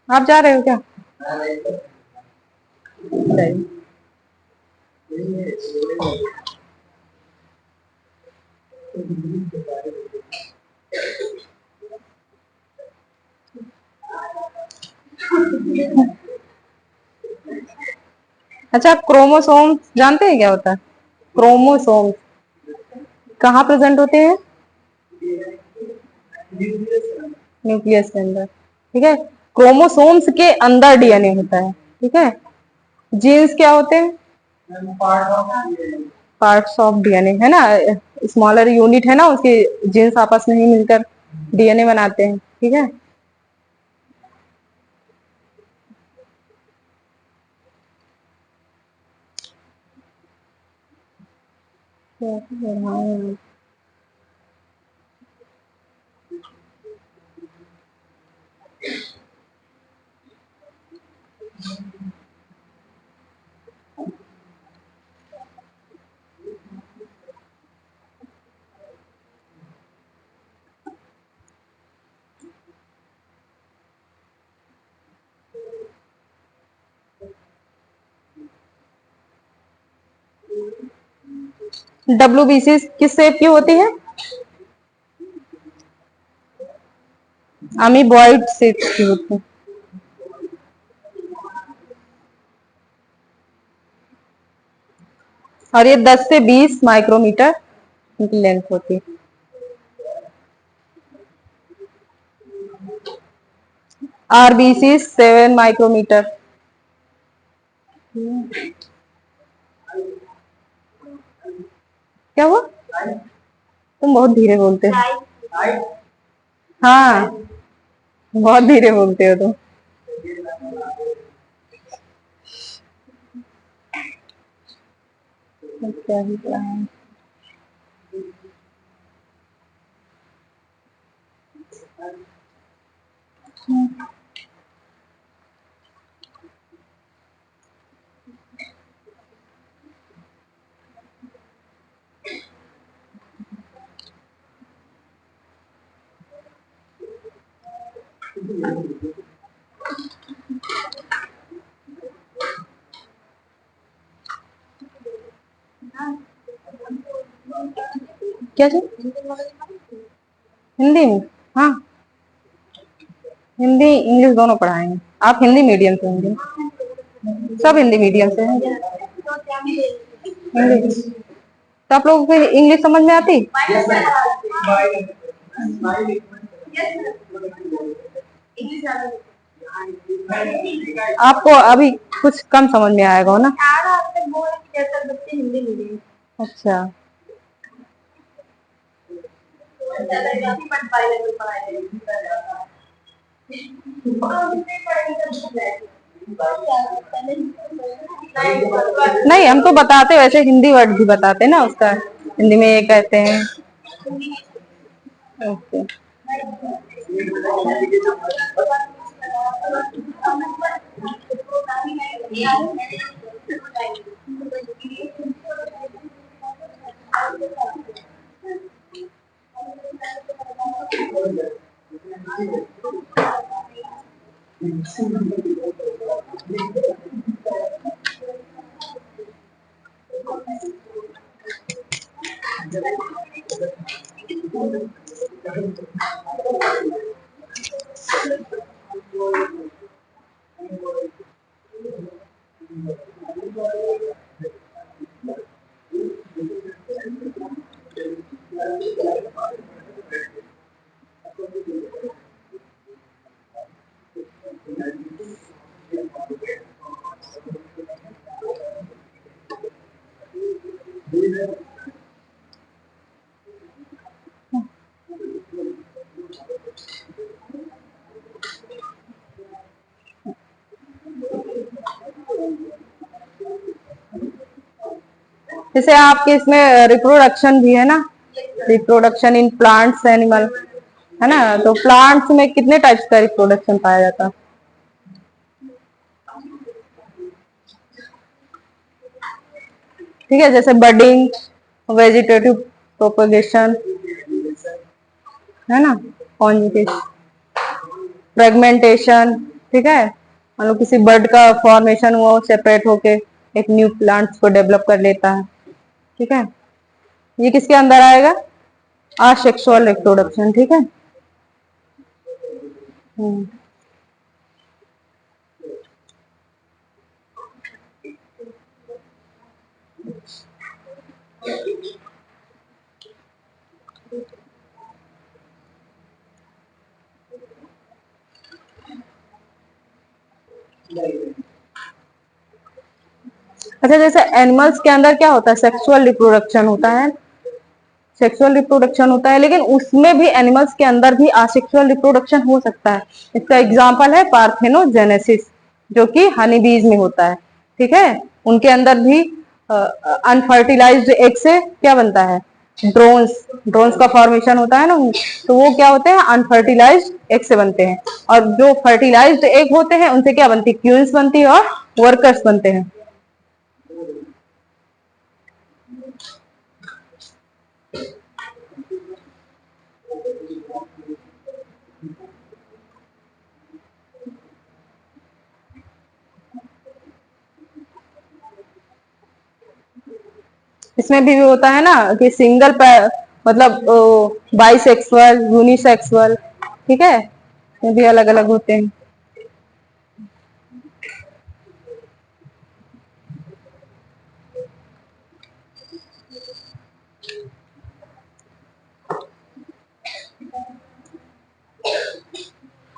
S1: आप जा रहे हो क्या? सही। अच्छा, क्रोमोसोम जानते हैं क्या होता है? क्रोमोसोम कहाँ प्रेजेंट होते हैं? न्यूक्लियस के अंदर, ठीक है। क्रोमोसोम्स के अंदर डीएनए होता है, ठीक है। जीन्स क्या होते हैं? पार्ट्स ऑफ डीएनए, है ना, स्मॉलर यूनिट है ना उसके। जीन्स आपस में ही मिलकर डीएनए बनाते हैं, ठीक है। डब्ल्यूबीसी किस शेप की होती है? अमीबॉइड शेप की होती है। और ये 10 से 20 माइक्रोमीटर इनकी लेंथ होती है। RBC 7 micrometre. क्या हुआ? तुम बहुत धीरे बोलते हो। हाँ, बहुत धीरे बोलते हो तुम। क्या ही plan? क्या चीज? हिंदी में? हाँ, हिंदी इंग्लिश दोनों पढ़ाएंगे। आप हिंदी मीडियम से होंगे? सब हिंदी मीडियम से हैं। इंग्लिश तो आप लोगों को इंग्लिश समझ में आती? आपको अभी कुछ कम समझ में आएगा ना? अच्छा, नहीं हम तो बताते वैसे हिंदी वर्ड भी बताते ना उसका, हिंदी में ये कहते हैं। ओके। जैसे आपके इसमें रिप्रोडक्शन भी है ना, रिप्रोडक्शन इन प्लांट्स एनिमल, है ना? तो प्लांट्स में कितने टाइप्स का रिप्रोडक्शन पाया जाता है? ठीक है, जैसे बडिंग, वेजिटेटिव प्रोपगेशन, है ना, कॉन्जुगेशन, फ्रेगमेंटेशन। ठीक है, मतलब किसी बर्ड का फॉर्मेशन हुआ, सेपरेट होके एक न्यू प्लांट्स को डेवलप कर लेता है। ठीक है, ये किसके अंदर आएगा? Asexual reproduction. ठीक है। हम्म। अच्छा, जैसे एनिमल्स के अंदर क्या होता है? सेक्सुअल रिप्रोडक्शन होता है, सेक्सुअल रिप्रोडक्शन होता है, लेकिन उसमें भी एनिमल्स के अंदर भी असेक्सुअल रिप्रोडक्शन हो सकता है। इसका एग्जांपल है पार्थेनोजेनेसिस, जो कि हनी बीज में होता है। ठीक है, उनके अंदर भी अनफर्टिलाइज्ड एग से क्या बनता है? ड्रोन्स, ड्रोन्स का फॉर्मेशन होता है ना, तो वो क्या होते हैं? अनफर्टिलाइज्ड एग से बनते हैं। और जो फर्टिलाइज्ड एग होते हैं उनसे क्या बनती है? क्वींस बनती है और वर्कर्स बनते हैं। इसमें भी होता है ना कि सिंगल मतलब बाइसेक्सुअल, यूनिसेक्सुअल। ठीक है, ये भी अलग अलग होते हैं।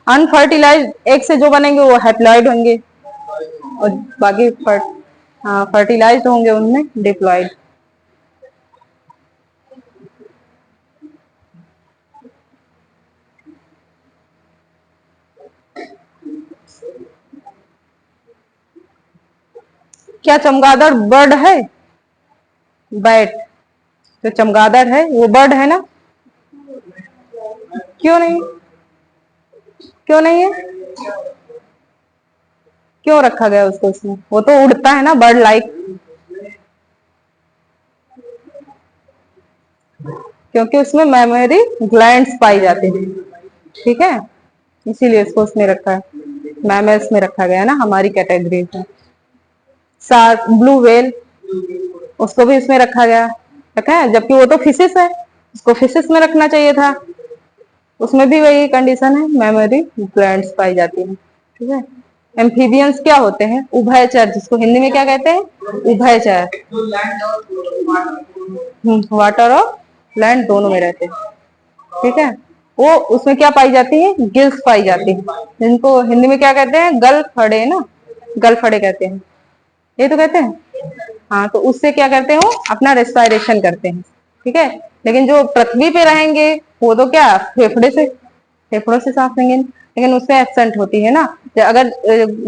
S1: अनफर्टिलाइज्ड एग से जो बनेंगे वो हैप्लॉइड होंगे, और बाकी फर्टिलाइज्ड होंगे उनमें डिप्लॉइड। क्या चमगादड़ बर्ड है? बैट। जो चमगादड़ है वो बर्ड है ना? क्यों नहीं? क्यों नहीं है? क्यों रखा गया उसको उसमें? वो तो उड़ता है ना, बर्ड लाइक। क्योंकि उसमें मेमोरी ग्लैंड्स पाई जाती है, ठीक है, इसीलिए इसको उसमें रखा है, मैमल्स में रखा गया है ना, हमारी कैटेगरी में। शार्क, ब्लू व्हेल, उसको भी इसमें रखा गया, रखा है, जबकि वो तो फिशिस है, उसको फिशिस में रखना चाहिए था। उसमें भी वही कंडीशन है, मेमोरी ग्लैंड्स पाई जाती है, ठीक है। एम्फीबियंस क्या होते हैं? उभयचर, जिसको हिंदी में क्या कहते हैं? उभयचर। वाटर और लैंड दोनों में रहते हैं, ठीक है। वो उसमें क्या पाई जाती है? गिल्स पाई जाती है, जिनको हिंदी में क्या कहते हैं? गलफड़े ना, गलफड़े कहते हैं, ये तो कहते हैं। हाँ, तो उससे क्या करते हैं? वो अपना रेस्पिरेशन करते हैं, ठीक है। लेकिन जो पृथ्वी पे रहेंगे वो तो क्या, फेफड़े से, फेफड़ों से सांस लेंगे, लेकिन उससे एब्सेंट होती है ना। अगर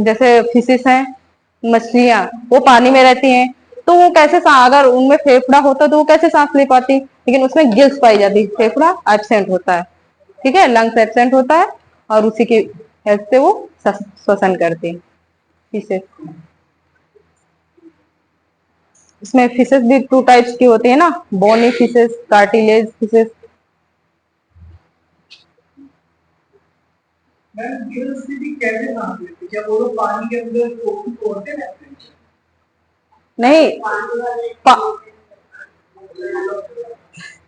S1: जैसे फिशिस हैं, मछलियां, वो पानी में रहती हैं, तो वो कैसे अगर उनमें फेफड़ा होता तो वो कैसे सांस ले पाती? लेकिन उसमें गिल्स पाई जाती, फेफड़ा एब्सेंट होता है, ठीक है, लंग्स एब्सेंट होता है, और उसी की हेल्प से वो श्वसन करती है फिशेस। इसमें फिशेस भी टू टाइप्स की होती है ना, बोनी फिशेस, कार्टिलेज फिशेस। नहीं,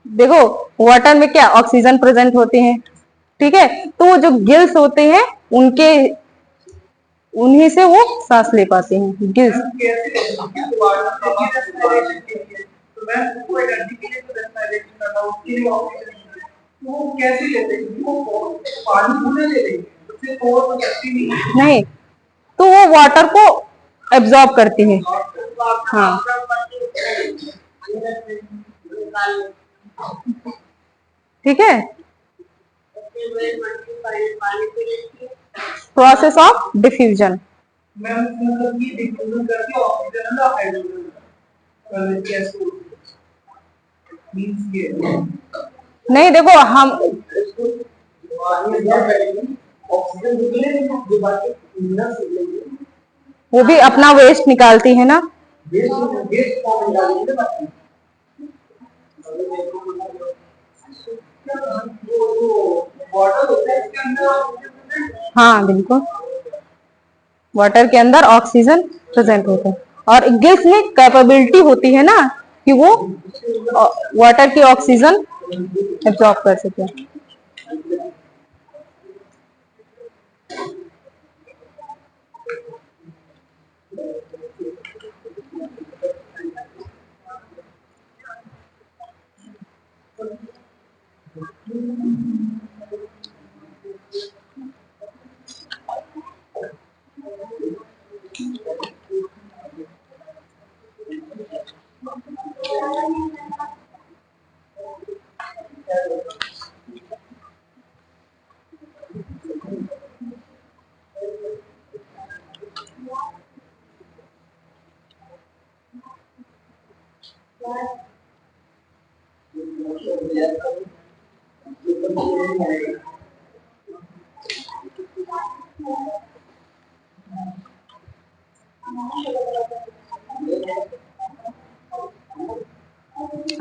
S1: देखो, वाटर में क्या ऑक्सीजन प्रेजेंट होती है, ठीक है, तो वो जो गिल्स होते हैं उनके, उन्हीं से वो सांस ले पाते हैं, गिल्स। नहीं, तो वो वाटर को एब्जॉर्ब करती है। हाँ, ठीक है, प्रोसेस ऑफ डिफ्यूजन। नहीं, देखो हम, वो भी अपना वेस्ट निकालती है ना। हाँ बिल्कुल, वाटर के अंदर ऑक्सीजन प्रेजेंट होता है, और गिल्स में कैपेबिलिटी होती है ना कि वो वाटर की ऑक्सीजन एब्जॉर्ब कर सके।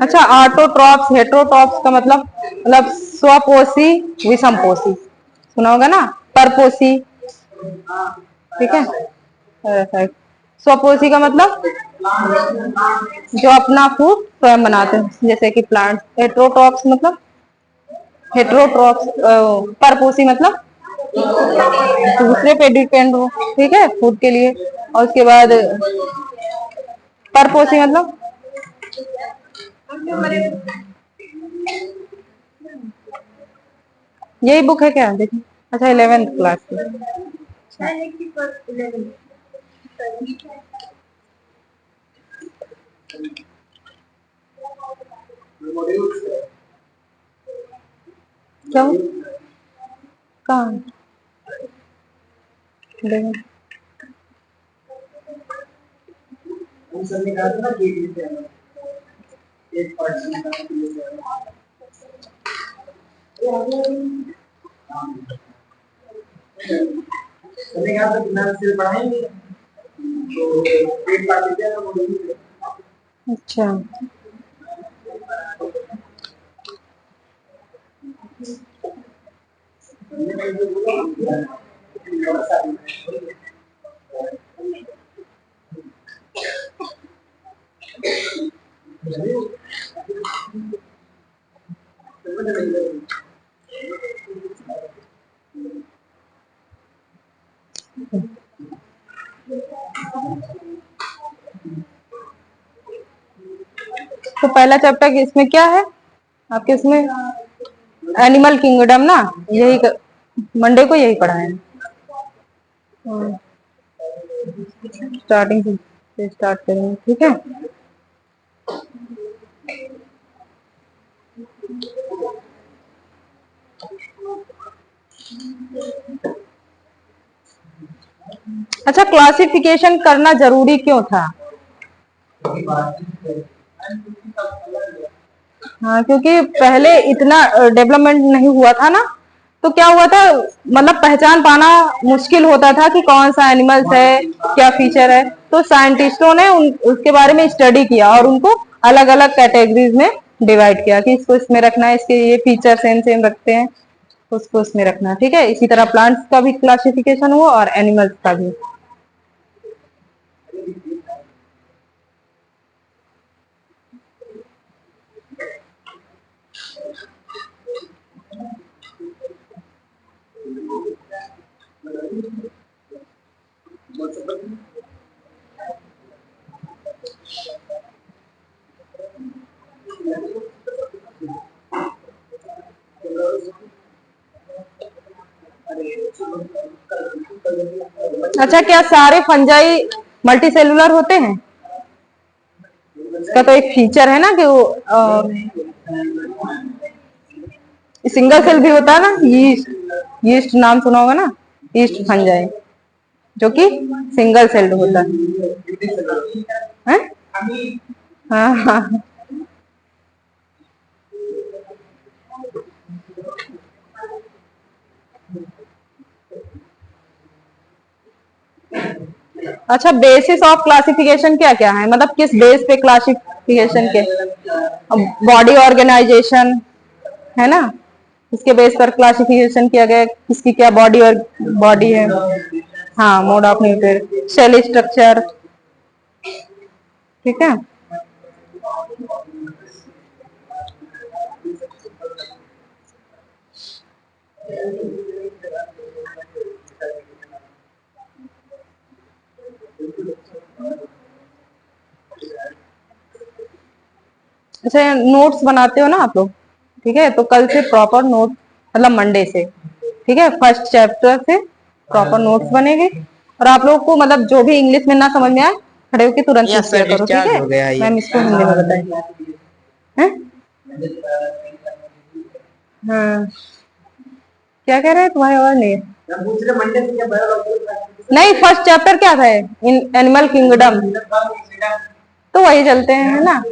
S1: अच्छा, ऑटोट्रॉप्स, हेटरोट्रॉप्स का मतलब स्वपोषी, विषमपोषी, सुना होगा ना, परपोषी, ठीक है। स्वपोषी का मतलब जो अपना फूड स्वयं बनाते हैं, जैसे कि प्लांट्स। हेटरोट्रॉप्स मतलब, हेटरोट्रॉप्स परपोषी मतलब दूसरे पे डिपेंड हो, ठीक है, फूड के लिए। और उसके बाद परपोषी मतलब, यही बुक है क्या? देखिए, अच्छा, 11th क्लास की। क्यों? कहाँ?
S2: सर ने कहा था ना कि एक पार्ट से निकालने के लिए सर ने कहा था बिना सिर पढ़ाएंगे तो एक पार्ट लेते हैं तो वो
S1: अच्छा, तो पहला चैप्टर इसमें क्या है आपके? इसमें एनिमल किंगडम ना, यही मंडे को यही पढ़ाए हैं। स्टार्टिंग से स्टार्ट करेंगे, ठीक है। अच्छा, क्लासिफिकेशन करना जरूरी क्यों था? हाँ, क्योंकि पहले इतना डेवलपमेंट नहीं हुआ था ना, तो क्या हुआ था, मतलब पहचान पाना मुश्किल होता था कि कौन सा एनिमल्स है, क्या फीचर है। तो साइंटिस्टों ने उसके बारे में स्टडी किया और उनको अलग अलग कैटेगरीज में डिवाइड किया कि इसको इसमें रखना है, इसके ये फीचर सेम सेम रखते हैं, उसको उसमें रखना, ठीक है। इसी तरह प्लांट्स का भी क्लासिफिकेशन हुआ और एनिमल्स का भी। अच्छा, क्या सारे फंजाई मल्टी सेलुलर होते हैं? इसका तो एक फीचर है ना कि वो सिंगल सेल भी होता है ना, यीस्ट, यीस्ट नाम सुना होगा ना, यीस्ट फंजाई, जो कि सिंगल सेल्ड होता है। हाँ हाँ। अच्छा, बेसिस ऑफ क्लासिफिकेशन क्या क्या है, मतलब किस बेस पे क्लासिफिकेशन के? बॉडी ऑर्गेनाइजेशन है ना, इसके बेस पर क्लासिफिकेशन किया गया, किसकी क्या बॉडी और बॉडी है। हाँ, mode of nuclear, cell structure, ठीक है। अच्छा, नोट्स बनाते हो ना आप लोग, ठीक है। तो कल से प्रॉपर नोट, मतलब मंडे से, ठीक है, फर्स्ट चैप्टर से प्रॉपर नोट्स बनेंगे। और आप लोग को मतलब जो भी इंग्लिश में ना समझ में आए, खड़े होकर तुरंत पूछ लिया करो, ठीक है। मैम इसको हिंदी में बताएंगे। हाँ, क्या कह रहे हैं, तुम्हारी आवाज नहीं है। नहीं, फर्स्ट चैप्टर क्या था, एनिमल किंगडम, तो वही चलते हैं, है ना।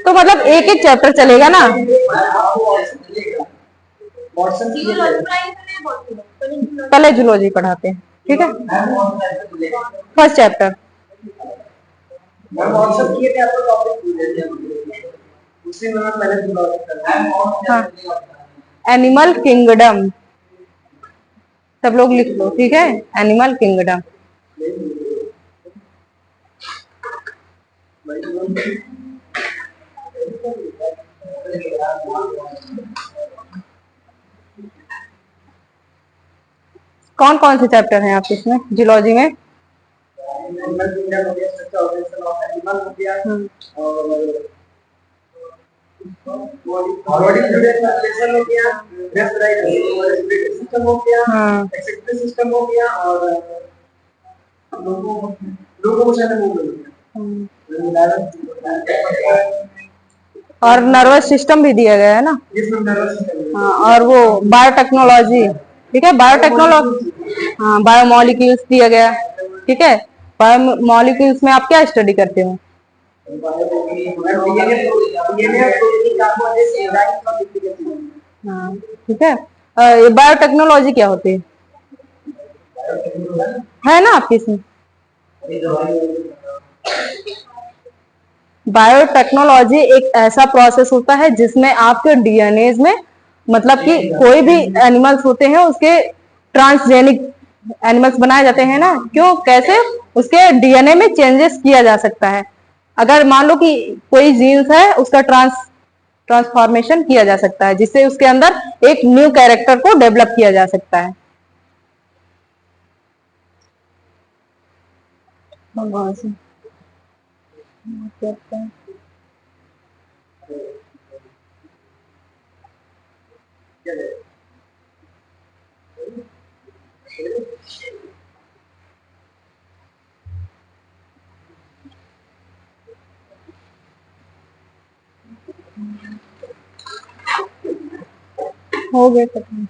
S1: तो मतलब एक एक चैप्टर चलेगा ना। पहले जूलॉजी पढ़ाते हैं, ठीक है, फर्स्ट चैप्टर। हाँ, एनिमल किंगडम, सब लोग लिख लो, ठीक है, एनिमल किंगडम। कौन कौन से चैप्टर हैं आपके इसमें जूलॉजी में? और नर्वस सिस्टम भी दिया गया है ना। हाँ, और वो बायोटेक्नोलॉजी, ठीक है, बायोटेक्नोलॉजी, हाँ, बायोमोलिक्यूल्स दिया गया, ठीक है। मॉलिक्यूल्स में आप क्या स्टडी करते हो? हाँ, ठीक है। ये बायोटेक्नोलॉजी क्या होती है ना आपकी इसमें? बायोटेक्नोलॉजी एक ऐसा प्रोसेस होता है जिसमें आपके डीएनए में, मतलब कि कोई भी एनिमल्स होते हैं उसके ट्रांसजेनिक एनिमल्स बनाए जाते हैं ना, क्यों, कैसे? उसके डीएनए में चेंजेस किया जा सकता है। अगर मान लो कि कोई जीन्स है, उसका ट्रांसफॉर्मेशन किया जा सकता है, जिससे उसके अंदर एक न्यू कैरेक्टर को डेवलप किया जा सकता है। भगवान से करते हैं। हो गए 15